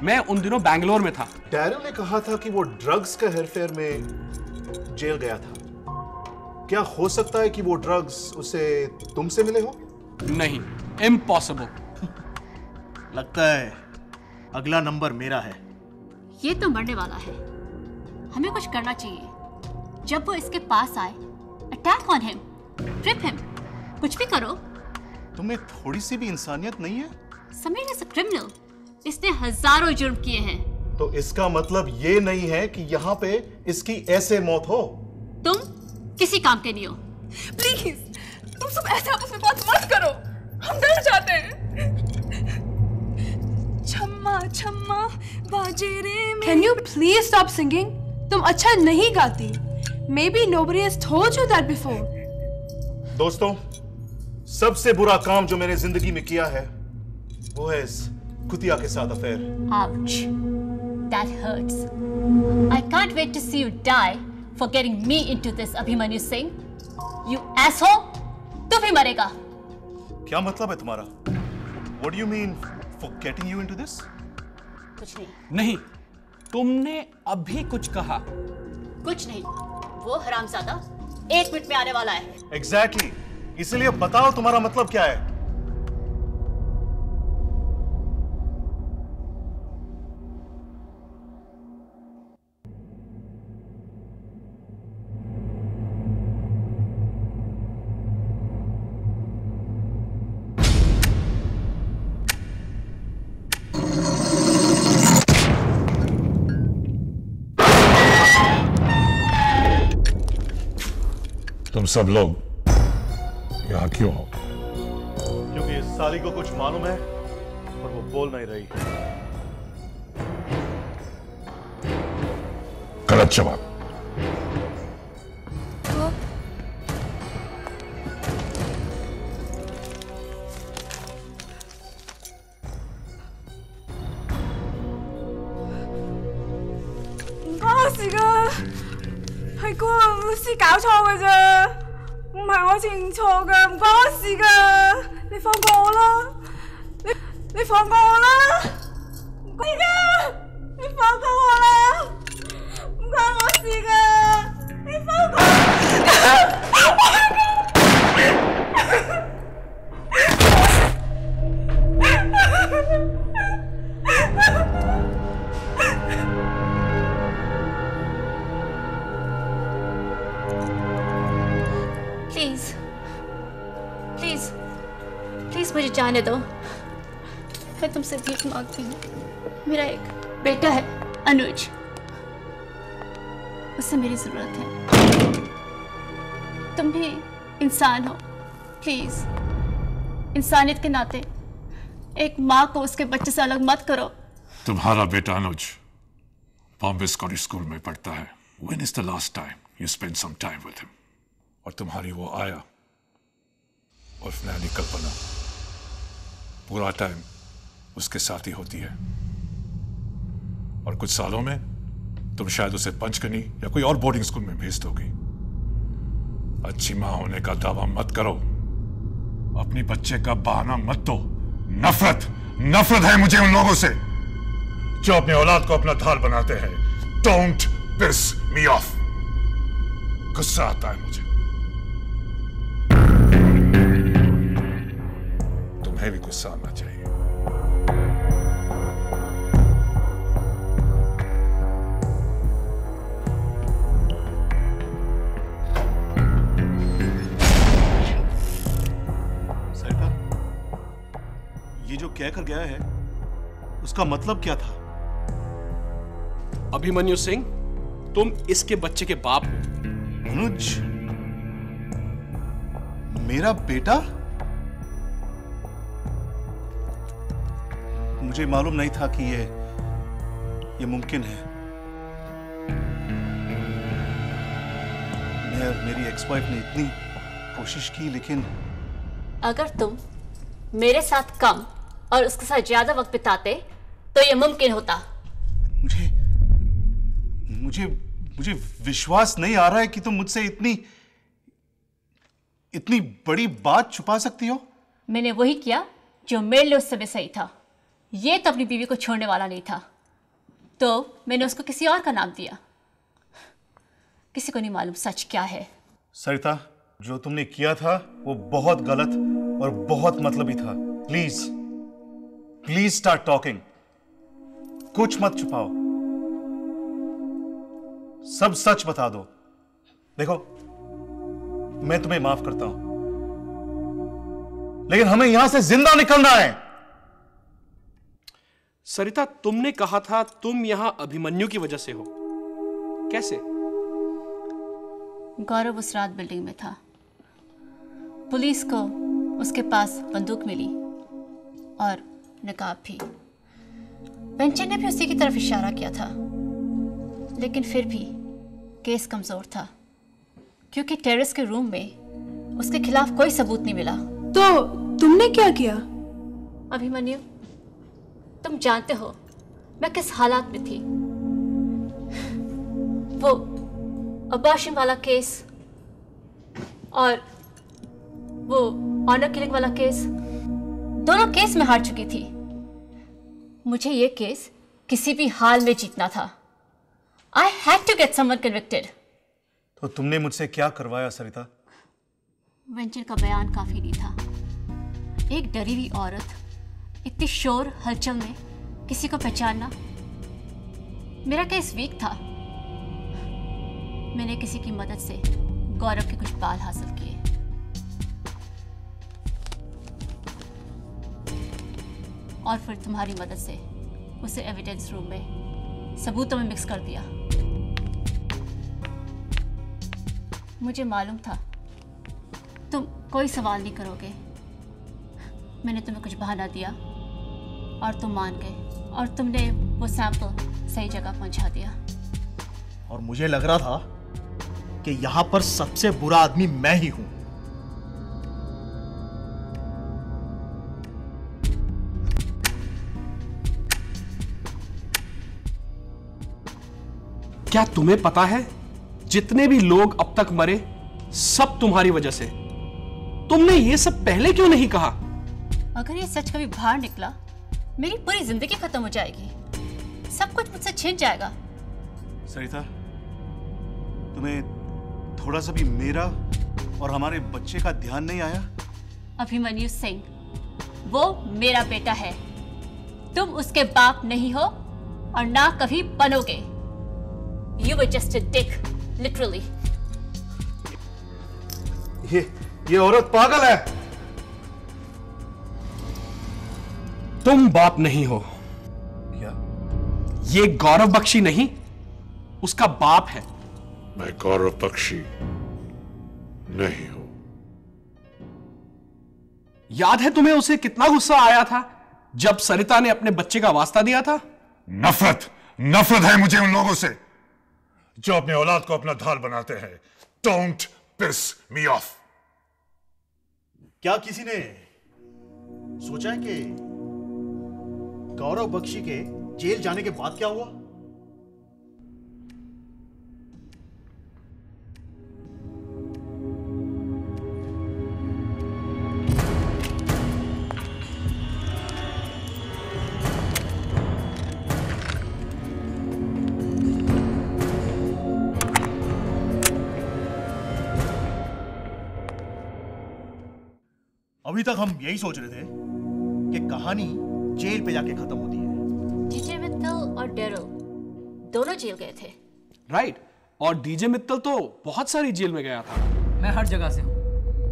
मैं उन दिनों बैंगलोर में था। डैरल ने कहा था कि वो ड्रग्स का हेरफेर में जेल गया था। क्या हो सकता है कि वो ड्रग्स उसे तुमसे मिले हो? नहीं, इम्पॉसिबल। लगता है अगला नंबर मेरा है। ये तो मरने वाला है। हमें कुछ करना चाहिए। जब वो इसके पास आए, attack on him, trip him, कुछ भी करो। तुम्हें थोड़ी सी भी इंसानियत नहीं है? Sameer is a criminal. इसने हजारों जुर्म किए हैं। तो इसका मतलब ये नहीं है कि यहाँ पे इसकी ऐसे मौत हो। तुम किसी काम के नहीं हो। प्लीज, तुम सब ऐसे आपस में बात मत करो, हम डर जाते हैं। छम्मा छम्मा बाजे रे में। Can you please stop singing? तुम अच्छा नहीं गाती। Maybe nobody has told you that before. दोस्तों, सबसे बुरा काम जो मैंने जिंदगी में किया है वो है इस कुतिया के साथ affair. Ouch. That hurts. I can't wait to see you die for getting me into this, Abhimanyu Singh. You asshole! तू भी मरेगा। क्या मतलब है तुम्हारा? What do you mean for getting you into this? कुछ नहीं। नहीं, तुमने अभी कुछ कहा। कुछ नहीं। वो हरामजादा 1 मिनट में आने वाला है। Exactly. इसलिए बताओ तुम्हारा मतलब क्या है? तुम सब लोग यहां क्यों हो? क्योंकि इस साली को कुछ मालूम है और वो बोल नहीं रही। गलत जवाब। जाने दो। मैं तुमसे भीख मांगती हूँ। मेरा एक बेटा है अनुज, उससे मेरी जरूरत है। तुम भी इंसान हो, प्लीज इंसानियत के नाते एक माँ को उसके बच्चे से अलग मत करो। तुम्हारा बेटा अनुज बॉम्बे स्कॉटिश स्कूल में पढ़ता है। When is the last time you spent some time with him? और तुम्हारी वो आया और नैनी कल्पना पूरा टाइम उसके साथ ही होती है। और कुछ सालों में तुम शायद उसे पंचकनी या कोई और बोर्डिंग स्कूल में भेज दोगी। अच्छी मां होने का दावा मत करो, अपनी बच्चे का बहाना मत दो। नफरत है मुझे उन लोगों से जो अपने औलाद को अपना ढाल बनाते हैं। Don't piss me off. गुस्सा आता है मुझे। तुम्हें भी गुस्सा आना चाहिए। ये जो कहकर गया है उसका मतलब क्या था? अभिमन्यु सिंह, तुम इसके बच्चे के बाप हो। अनुज मेरा बेटा? मुझे मालूम नहीं था कि ये मुमकिन है। मेरी एक्स वाइफ ने इतनी कोशिश की, लेकिन अगर तुम मेरे साथ कम और उसके साथ ज्यादा वक्त बिताते तो ये मुमकिन होता। मुझे विश्वास नहीं आ रहा है कि तुम मुझसे इतनी बड़ी बात छुपा सकती हो। मैंने वही किया जो मेरे लिए उस समय सही था। ये तो अपनी बीवी को छोड़ने वाला नहीं था, तो मैंने उसको किसी और का नाम दिया। किसी को नहीं मालूम सच क्या है। सरिता, जो तुमने किया था वो बहुत गलत और बहुत मतलबी था। Please start talking. कुछ मत छुपाओ, सब सच बता दो। देखो, मैं तुम्हें माफ करता हूं, लेकिन हमें यहां से जिंदा निकलना है। सरिता, तुमने कहा था तुम यहां अभिमन्यु की वजह से हो। कैसे? गौरव उस रात बिल्डिंग में था। पुलिस को उसके पास बंदूक मिली और नकाब भी। वेंचर ने भी उसी की तरफ इशारा किया था, लेकिन फिर भी केस कमजोर था, क्योंकि टेरेस के रूम में उसके खिलाफ कोई सबूत नहीं मिला। तो तुमने क्या किया? अभिमन्यु, तुम जानते हो मैं किस हालात में थी। वो अबॉर्शन वाला केस और वो ऑनर किलिंग वाला केस, दोनों केस में हार चुकी थी। मुझे ये केस किसी भी हाल में जीतना था। I had to get someone convicted. तो तुमने मुझसे क्या करवाया सरिता? वेंचर का बयान काफी नहीं था। एक डरी हुई औरत इतनी शोर हलचल में किसी को पहचानना। मेरा केस वीक था। मैंने किसी की मदद से गौरव के कुछ बाल हासिल किए। और फिर तुम्हारी मदद से उसे एविडेंस रूम में सबूतों में मिक्स कर दिया। मुझे मालूम था तुम कोई सवाल नहीं करोगे। मैंने तुम्हें कुछ बहाना दिया और तुम मान गए, और तुमने वो सैंपल सही जगह पहुंचा दिया। और मुझे लग रहा था कि यहां पर सबसे बुरा आदमी मैं ही हूं। क्या तुम्हें पता है जितने भी लोग अब तक मरे सब तुम्हारी वजह से? तुमने ये सब पहले क्यों नहीं कहा? अगर ये सच कभी बाहर निकला, मेरी पूरी जिंदगी खत्म हो जाएगी। सब कुछ मुझसे छिन जाएगा। सरिता, तुम्हें थोड़ा सा भी मेरा और हमारे बच्चे का ध्यान नहीं आया? अभिमन्यु सिंह, वो मेरा बेटा है। तुम उसके बाप नहीं हो और ना कभी बनोगे। You were just a dick, literally. ये औरत पागल है। तुम बाप नहीं हो। क्या? ये गौरव बख्शी नहीं, उसका बाप है। मैं गौरव बख्शी नहीं हूं। याद है तुम्हें उसे कितना गुस्सा आया था जब सरिता ने अपने बच्चे का वास्ता दिया था? नफरत है मुझे उन लोगों से जो अपने औलाद को अपना ढाल बनाते हैं। Don't piss me off. क्या किसी ने सोचा है कि गौरव बख्शी के जेल जाने के बाद क्या हुआ? अभी तक हम यही सोच रहे थे कि कहानी जेल पे जाके खत्म होती है। डीजे मित्तल और डेरिल दोनों जेल गए थे। राइट, और डीजे मित्तल तो बहुत सारी जेल में गया था। मैं हर जगह से हूँ,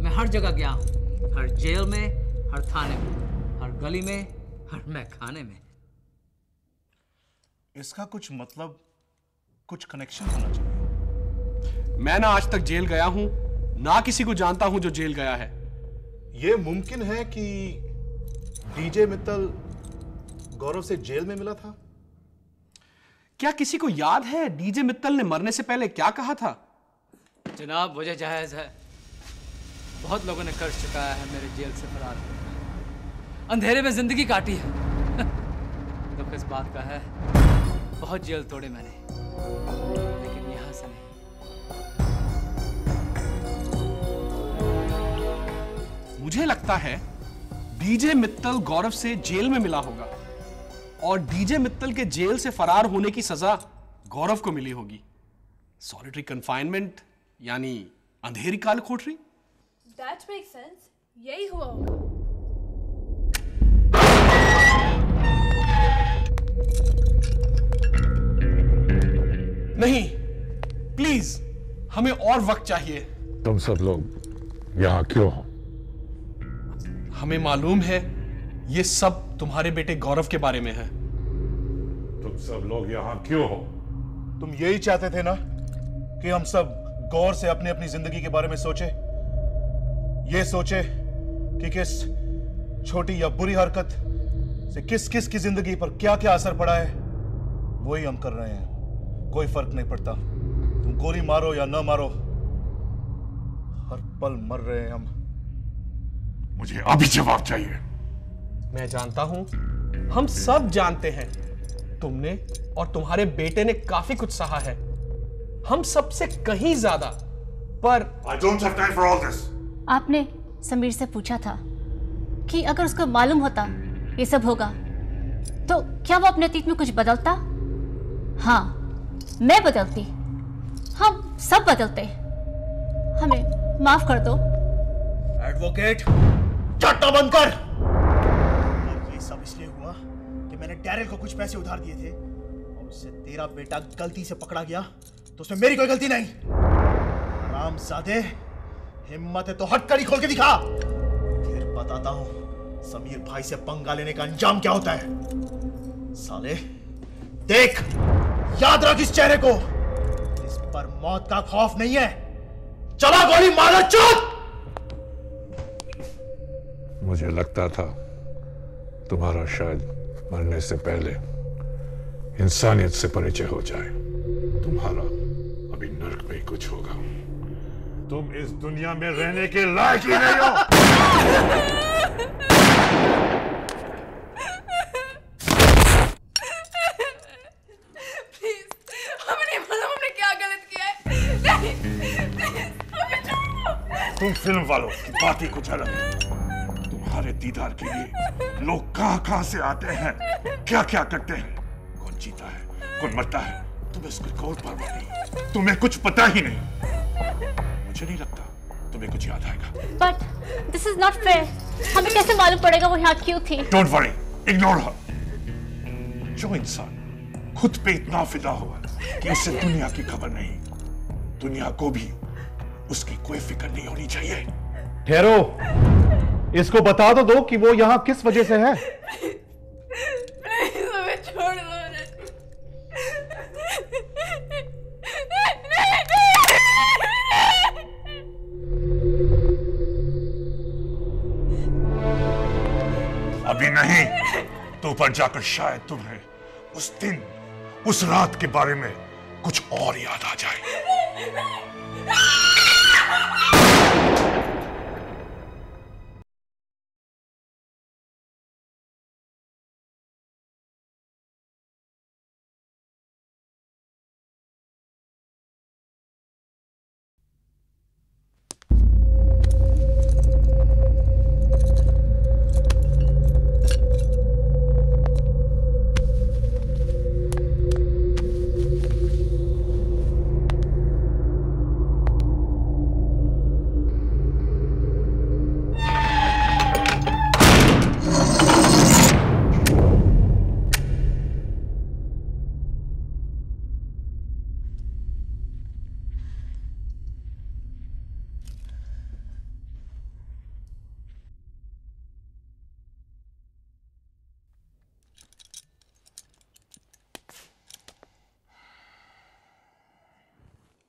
मैं हर जगह गया हूँ, हर जेल में, हर थाने में, हर गली में, हर मैखाने में। इसका कुछ मतलब, कुछ कनेक्शन होना चाहिए। मैं ना आज तक जेल गया हूं, ना किसी को जानता हूं जो जेल गया है। यह मुमकिन है कि डीजे मित्तल गौरव से जेल में मिला था? क्या किसी को याद है डीजे मित्तल ने मरने से पहले क्या कहा था? जनाब, वजह जायज है। बहुत लोगों ने कर्ज चुकाया है मेरे जेल से फरार होकर। अंधेरे में जिंदगी काटी है। दुख इस बात का है, बहुत जेल तोड़े मैंने, लेकिन यहां से नहीं। मुझे लगता है डीजे मित्तल गौरव से जेल में मिला होगा और डीजे मित्तल के जेल से फरार होने की सजा गौरव को मिली होगी। सॉलिटरी कन्फाइनमेंट यानी अंधेरी काल कोठरी। That makes sense. यही हुआ होगा। नहीं, प्लीज, हमें और वक्त चाहिए। तुम सब लोग यहाँ क्यों हो? हमें मालूम है ये सब तुम्हारे बेटे गौरव के बारे में है। तुम सब लोग यहाँ क्यों हो? तुम यही चाहते थे ना कि हम सब गौर से अपनी अपनी जिंदगी के बारे में सोचे, ये सोचे कि किस छोटी या बुरी हरकत से किस किस की जिंदगी पर क्या क्या असर पड़ा है। वही हम कर रहे हैं, कोई फर्क नहीं पड़ता तुम गोली मारो या न मारो, हर पल मर रहे हैं हम। मुझे अभी जवाब चाहिए। मैं जानता हूं, हम सब जानते हैं, तुमने और तुम्हारे बेटे ने काफी कुछ सहा है, हम सबसे कहीं ज्यादा, पर I don't have time for all this. आपने समीर से पूछा था कि अगर उसको मालूम होता ये सब होगा तो क्या वो अपने अतीत में कुछ बदलता? हाँ, मैं बदलती, हम सब बदलते। हमें माफ कर दो। एडवोकेट, चट्टा बंद कर। ये सब इसलिए हुआ कि मैंने डैरिल को कुछ पैसे उधार दिए थे और उससे तेरा बेटा गलती से पकड़ा गया, तो उसमें मेरी कोई गलती नहीं। हरामजादे, हिम्मत है तो हथकड़ी खोल के दिखा, फिर बताता हूं समीर भाई से पंगा लेने का अंजाम क्या होता है। साले देख, याद रख इस चेहरे को, इस पर मौत का खौफ नहीं है। चला गोली मारो चुप। मुझे लगता था तुम्हारा शायद मरने से पहले इंसानियत से परिचय हो जाए। तुम्हारा अभी नर्क में ही कुछ होगा। तुम इस दुनिया में रहने के लायक ही नहीं हो। प्लीज, हमें नहीं मालूम हमने क्या गलत किया है। नहीं, तुम फिल्म वालों की बात ही कुछ अलग है। तुम्हारे दीदार के लिए लोग कहां से आते हैं, क्या क्या करते हैं, कौन जीता है, कौन मरता है, तुम्हें इसकी कोई परवाह नहीं। तुम्हें कुछ पता ही नहीं। मुझे नहीं लगता तुम्हें कुछ याद आएगा। But this is not fair. हमें कैसे मालूम पड़ेगा वो यहाँ क्यों थी? Don't worry, ignore her. जो इंसान खुद पे इतना फिदा हुआ कि उसे दुनिया की खबर नहीं, दुनिया को भी उसकी कोई फिक्र नहीं होनी चाहिए। ठहरो, इसको बता तो दो कि वो यहाँ किस वजह से है। जाकर शायद तुम्हें उस दिन, उस रात के बारे में कुछ और याद आ जाए।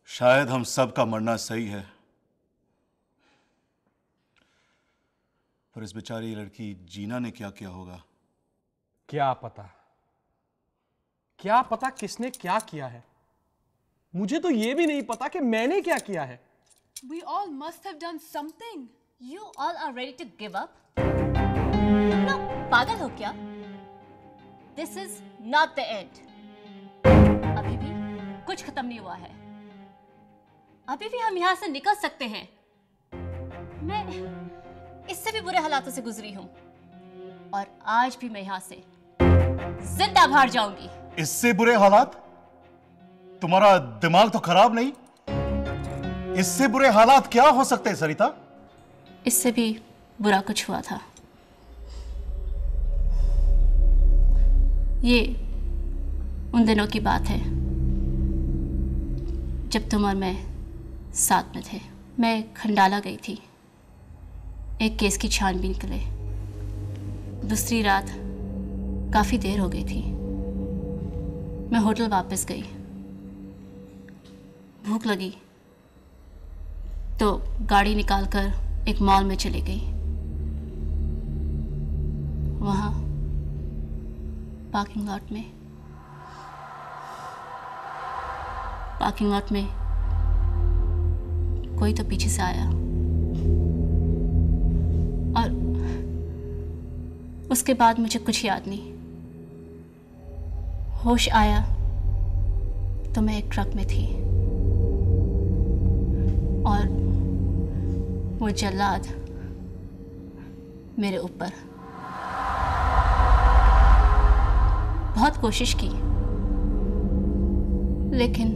शायद हम सब का मरना सही है, पर इस बेचारी लड़की जीना ने क्या किया होगा? क्या पता, क्या पता किसने क्या किया है। मुझे तो यह भी नहीं पता कि मैंने क्या किया है। We all must have done something. You all are ready to give up? तुम लोग पागल हो क्या? This is not the end. अभी भी कुछ खत्म नहीं हुआ है। अभी भी हम यहां से निकल सकते हैं। मैं इससे भी बुरे हालातों से गुजरी हूं और आज भी मैं यहां से जिंदा बाहर जाऊंगी। इससे बुरे हालात? तुम्हारा दिमाग तो खराब नहीं? इससे बुरे हालात क्या हो सकते हैं सरिता? इससे भी बुरा कुछ हुआ था। ये उन दिनों की बात है जब तुम और मैं साथ में थे। मैं खंडाला गई थी एक केस की छानबीन के लिए। दूसरी रात काफी देर हो गई थी। मैं होटल वापस गई। भूख लगी तो गाड़ी निकालकर एक मॉल में चली गई। वहां पार्किंग लॉट में कोई तो पीछे से आया और उसके बाद मुझे कुछ याद नहीं। होश आया तो मैं एक ट्रक में थी और वो जल्लाद मेरे ऊपर। बहुत कोशिश की लेकिन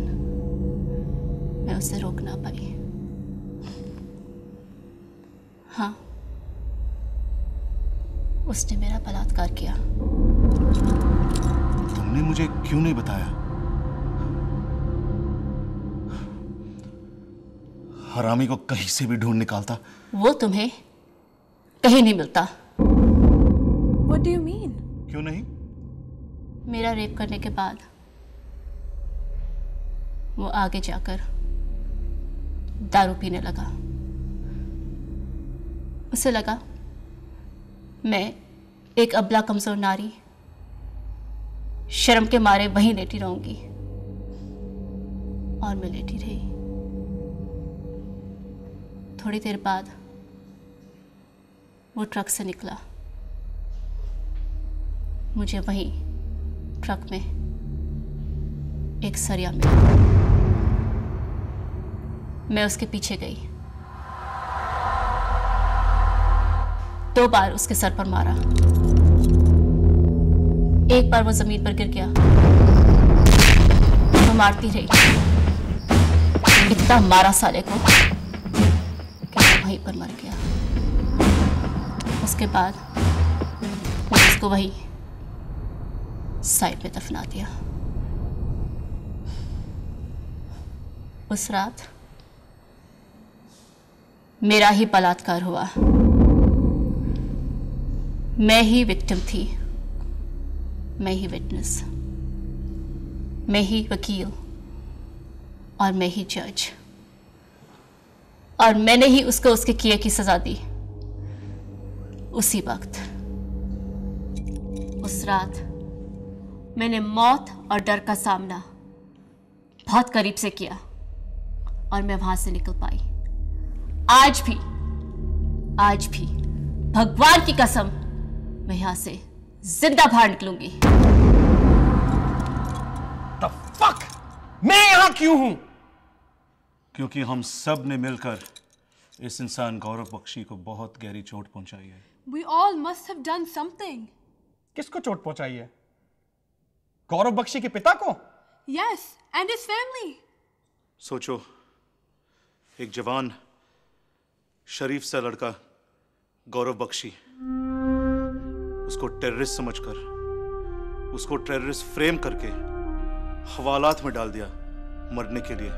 मैं उसे रोक ना पाई। हाँ, उसने मेरा बलात्कार किया। तुमने मुझे क्यों नहीं बताया? हरामी को कहीं से भी ढूंढ निकालता। वो तुम्हें कहीं नहीं मिलता। What do you mean? क्यों नहीं? मेरा रेप करने के बाद वो आगे जाकर दारू पीने लगा। उसे लगा मैं एक अबला कमजोर नारी शर्म के मारे वहीं लेटी रहूंगी और मैं लेटी रही। थोड़ी देर बाद वो ट्रक से निकला। मुझे वहीं ट्रक में एक सरिया मिला। मैं उसके पीछे गई। 2 बार उसके सर पर मारा। एक बार वो जमीन पर गिर गया तो मारती रही। इतना मारा साले को कि वो वहीं पर मर गया। उसके बाद मैंने उसको वहीं साइड में दफना दिया। उस रात मेरा ही बलात्कार हुआ। मैं ही विक्टिम थी, मैं ही विटनेस, मैं ही वकील और मैं ही जज। और मैंने ही उसको उसके किए की सजा दी। उसी वक्त उस रात मैंने मौत और डर का सामना बहुत करीब से किया और मैं वहां से निकल पाई। आज भी भगवान की कसम मैं यहां से जिंदा बाहर निकलूंगी। The fuck? मैं यहां क्यों हूं? क्योंकि हम सब ने मिलकर इस इंसान गौरव बख्शी को बहुत गहरी चोट पहुंचाई है। We all must have done something. किसको चोट पहुंचाई है? गौरव बख्शी के पिता को? Yes, and his family. सोचो, एक जवान शरीफ सा लड़का गौरव बख्शी, उसको टेररिस्ट समझकर, उसको टेररिस्ट फ्रेम करके हवालात में डाल दिया मरने के लिए।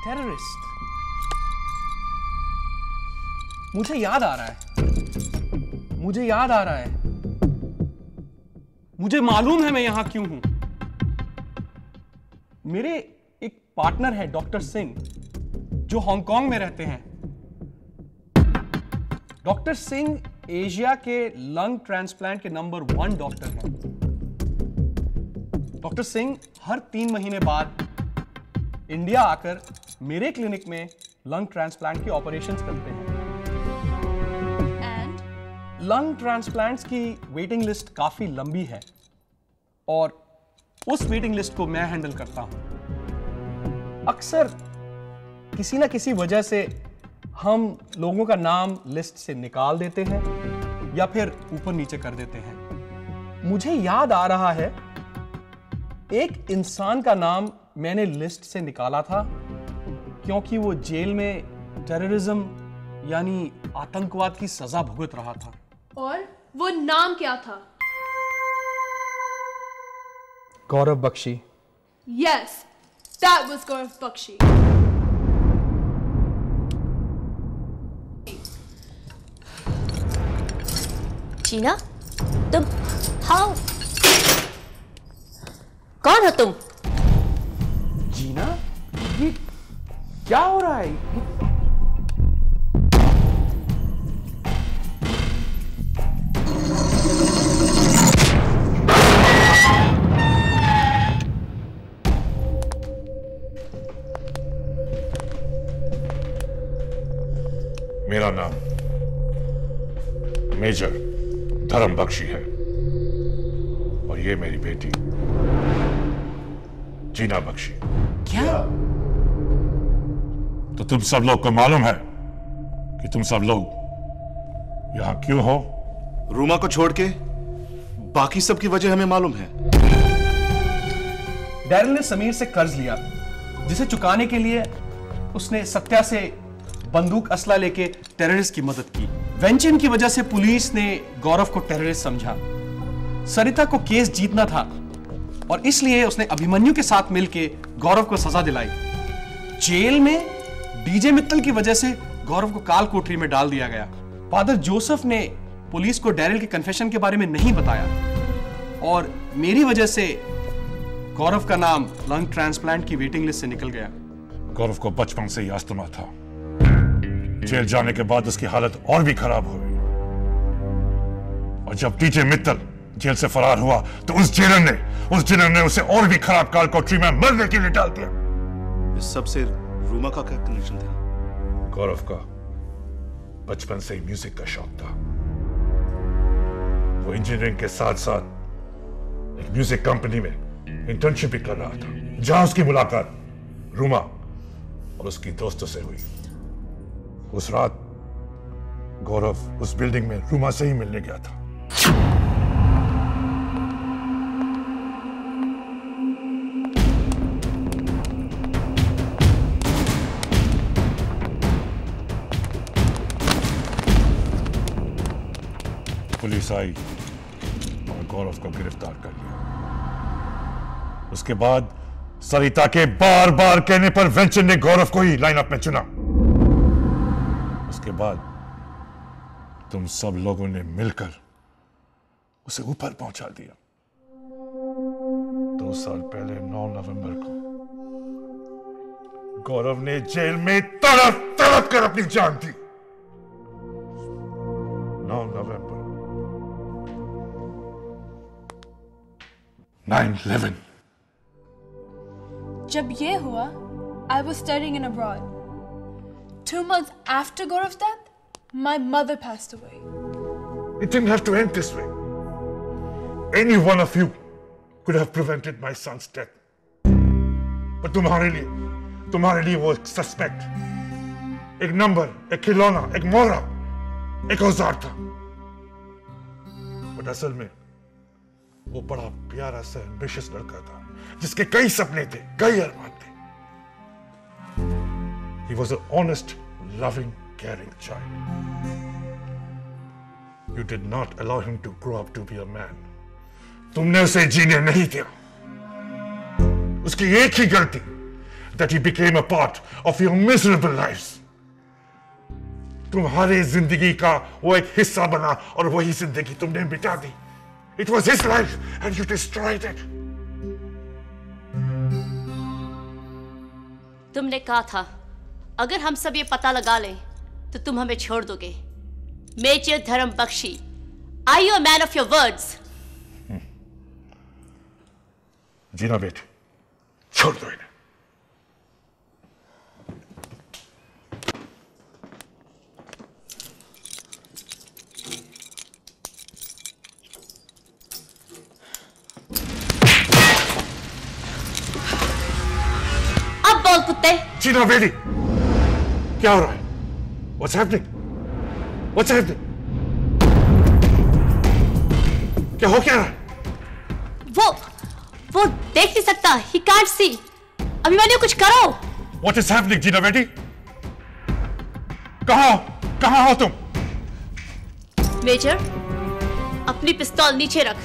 टेररिस्ट। मुझे याद आ रहा है। मुझे मालूम है मैं यहां क्यों हूं। मेरे एक पार्टनर है डॉक्टर सिंह, जो हांगकांग में रहते हैं। डॉक्टर सिंह एशिया के लंग ट्रांसप्लांट के नंबर 1 डॉक्टर हैं। डॉक्टर सिंह हर 3 महीने बाद इंडिया आकर मेरे क्लिनिक में लंग ट्रांसप्लांट के ऑपरेशंस करते हैं। लंग ट्रांसप्लांट्स की वेटिंग लिस्ट काफी लंबी है और उस वेटिंग लिस्ट को मैं हैंडल करता हूं। अक्सर किसी ना किसी वजह से हम लोगों का नाम लिस्ट से निकाल देते हैं या फिर ऊपर नीचे कर देते हैं। मुझे याद आ रहा है, एक इंसान का नाम मैंने लिस्ट से निकाला था क्योंकि वो जेल में टेररिज्म यानी आतंकवाद की सजा भुगत रहा था। और वो नाम क्या था? गौरव Bakshi. Yes, that was Gaurav Bakshi. जीना, तुम हाउ? कौन हो तुम? जीना, ये क्या हो रहा है? मेरा नाम मेजर धर्म बख्शी है और ये मेरी बेटी जीना बख्शी। क्या? तो तुम सब लोग को मालूम है कि तुम सब लोग यहां क्यों हो? रूमा को छोड़ के बाकी सब की वजह हमें मालूम है। डैरिल ने समीर से कर्ज लिया, जिसे चुकाने के लिए उसने सत्या से बंदूक असला लेके टेररिस्ट की मदद की। वेंचन की वजह से पुलिस ने गौरव को टेररिस्ट समझा। सरिता को केस जीतना था और इसलिए उसने अभिमन्यु के साथ मिलकर गौरव को सजा दिलाई। जेल में डीजे मित्तल की वजह से गौरव को काल कोठरी में डाल दिया गया। फादर जोसेफ ने पुलिस को डैरिल के कन्फेशन के बारे में नहीं बताया और मेरी वजह से गौरव का नाम लंग ट्रांसप्लांट की वेटिंग लिस्ट से निकल गया। गौरव को बचपन से ही अस्थमा था। जेल जाने के बाद उसकी हालत और भी खराब हो गई और जब डीजे मित्तल जेल से फरार हुआ तो उस जेलर ने उसे और भी खराब काल कोठरी में मरने के लिए डाल दिया। इस सब से रूमा का क्या कनेक्शन था? गौरव का बचपन से ही म्यूजिक का शौक था। वो इंजीनियरिंग के साथ साथ एक म्यूजिक कंपनी में इंटर्नशिप भी कर रहा था, जहां उसकी मुलाकात रूमा और उसकी दोस्तों से हुई। उस रात गौरव उस बिल्डिंग में रूमा से ही मिलने गया था। पुलिस आई और गौरव को गिरफ्तार कर लिया। उसके बाद सरिता के बार बार कहने पर वेंचन ने गौरव को ही लाइनअप में चुना। उसके बाद तुम सब लोगों ने मिलकर उसे ऊपर पहुंचा दिया। 2 साल पहले 9 नवंबर को गौरव ने जेल में तड़प तड़प कर अपनी जान दी। 9 नवंबर 9/11। जब ये हुआ, I was studying in abroad. 2 months after Gaurav's death, my mother passed away. It didn't have to end this way. Any one of you could have prevented my son's death. पर तुम्हारे लिए वो एक सस्पेक्ट, एक number, एक खिलौना, एक मोहरा, एक औजार था। बट असल में वो बड़ा प्यारा सा एम्बिशियस लड़का था जिसके कई सपने थे, कई अरमान थे। He was an honest, loving, caring child. You did not allow him to grow up to be a man. तुमने उसे जीने नहीं दिया। उसकी एक ही गलती, that he became a part of your miserable lives. तुम्हारे जिंदगी का वो एक हिस्सा बना और वही जिंदगी तुमने मिटा दी। It was his life and you destroyed it. तुमने कहा था अगर हम सब ये पता लगा लें तो तुम हमें छोड़ दोगे। मेजर धर्म Bakshi, are you a man of your words? जीना बेटे, छोड़ दो इन्हें। अब बोल कुत्ते। जीना बेटी, क्या हो रहा है? What's happening? What's happening? क्या हो क्या रहा है? वो देख नहीं सकता। He can't see. अभिमन्यु कुछ करो। What is happening, जीना बेटी? कहाँ हो तुम? मेजर, अपनी पिस्तौल नीचे रख,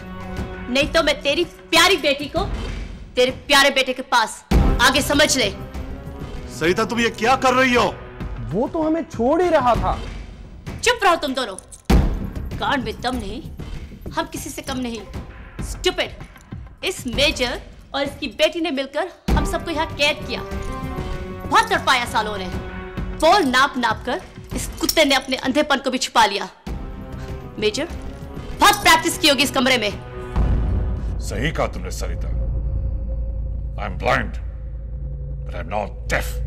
नहीं तो मैं तेरी प्यारी बेटी को तेरे प्यारे बेटे के पास आगे समझ ले। सरिता, तुम ये क्या कर रही हो? वो तो हमें छोड़ ही रहा था। चुप रहो तुम दोनों। कांड में दम नहीं, हम किसी से कम नहीं। स्टूपिड। इस मेजर और इसकी बेटी ने मिलकर हम सबको यहाँ कैद किया। बहुत तड़पाया सालों ने। बोल नाप कर इस कुत्ते ने अपने अंधेपन को भी छुपा लिया। मेजर, बहुत प्रैक्टिस की होगी इस कमरे में। सही कहा तुमने सरिता। I'm blind, but I'm not deaf.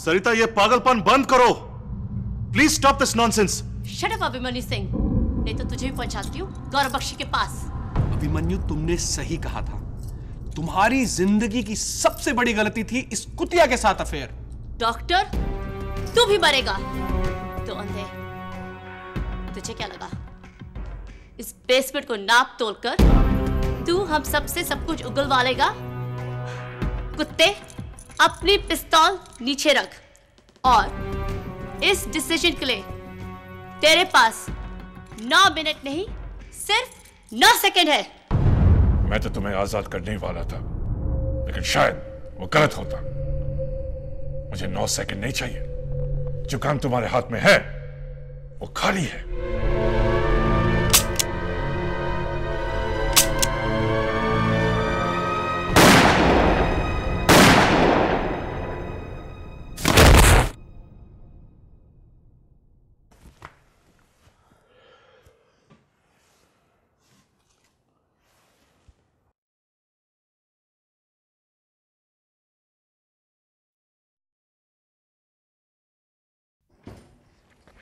सरिता, ये पागलपन बंद करो। Please stop this nonsense. Shut up Abhimanyu Singh, नहीं तो तुझे भी पहुंचाती हूँ गौरव बख्शी के पास। अभिमन्यु, तुमने सही कहा था। तुम्हारी जिंदगी की सबसे बड़ी गलती थी इस कुतिया के साथ अफेयर। डॉक्टर, तू भी मरेगा। तो अंधे, तुझे क्या लगा इस बेसमेंट को नाप तोल कर तू हम सबसे सब कुछ उगलवा लेगा? कुत्ते, अपनी पिस्तौल नीचे रख और इस डिसीजन के लिए तेरे पास 9 मिनट नहीं, सिर्फ 9 सेकंड है। मैं तो तुम्हें आजाद करने ही वाला था, लेकिन शायद वो गलत होता। मुझे 9 सेकंड नहीं चाहिए। जो काम तुम्हारे हाथ में है वो खाली है।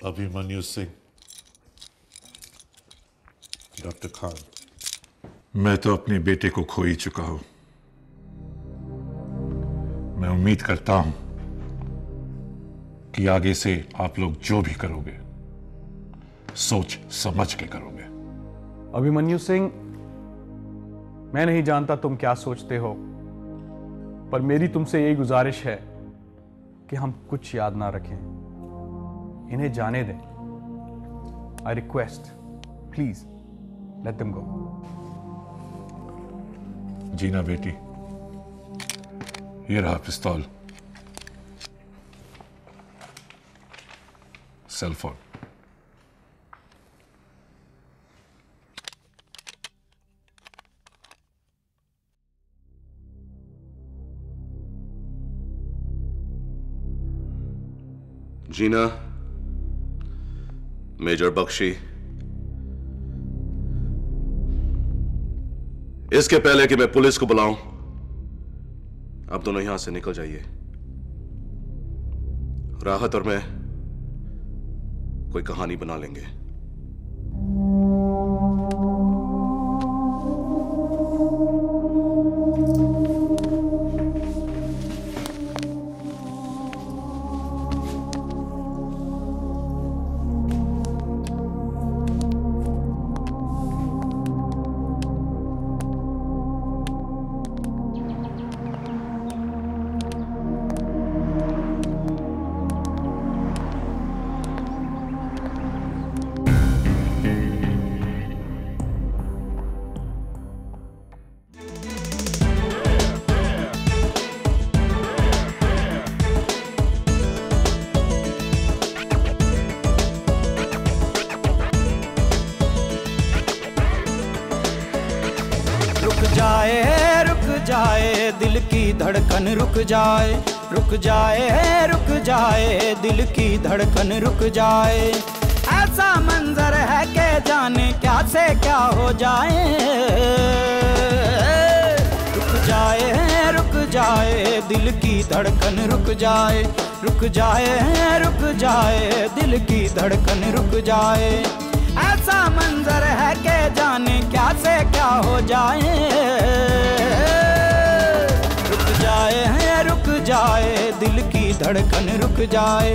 अभिमन्यु सिंह, डॉक्टर खान। मैं तो अपने बेटे को खो ही चुका हूं। मैं उम्मीद करता हूं कि आगे से आप लोग जो भी करोगे सोच समझ के करोगे। अभिमन्यु सिंह, मैं नहीं जानता तुम क्या सोचते हो, पर मेरी तुमसे यही गुजारिश है कि हम कुछ याद ना रखें। इन्हें जाने दें। I request, please let them go. Jeena बेटी, ये रहा पिस्तौल, cell phone. Jeena, major Bakshi, इसके पहले कि मैं पुलिस को बुलाऊं, आप दोनों यहां से निकल जाइए। राहत और मैं कोई कहानी बना लेंगे। दिल की धड़कन रुक जाए, रुक जाए, रुक जाए, दिल की धड़कन रुक जाए। ऐसा मंजर है कि जाने क्या से क्या हो जाए। रुक जाए, रुक जाए, दिल की धड़कन रुक जाए, रुक जाए, रुक जाए, दिल की धड़कन रुक जाए। ऐसा मंजर है कि जाने क्या से क्या हो जाए। रुक जाए, रुक जाए, दिल की धड़कन रुक जाए।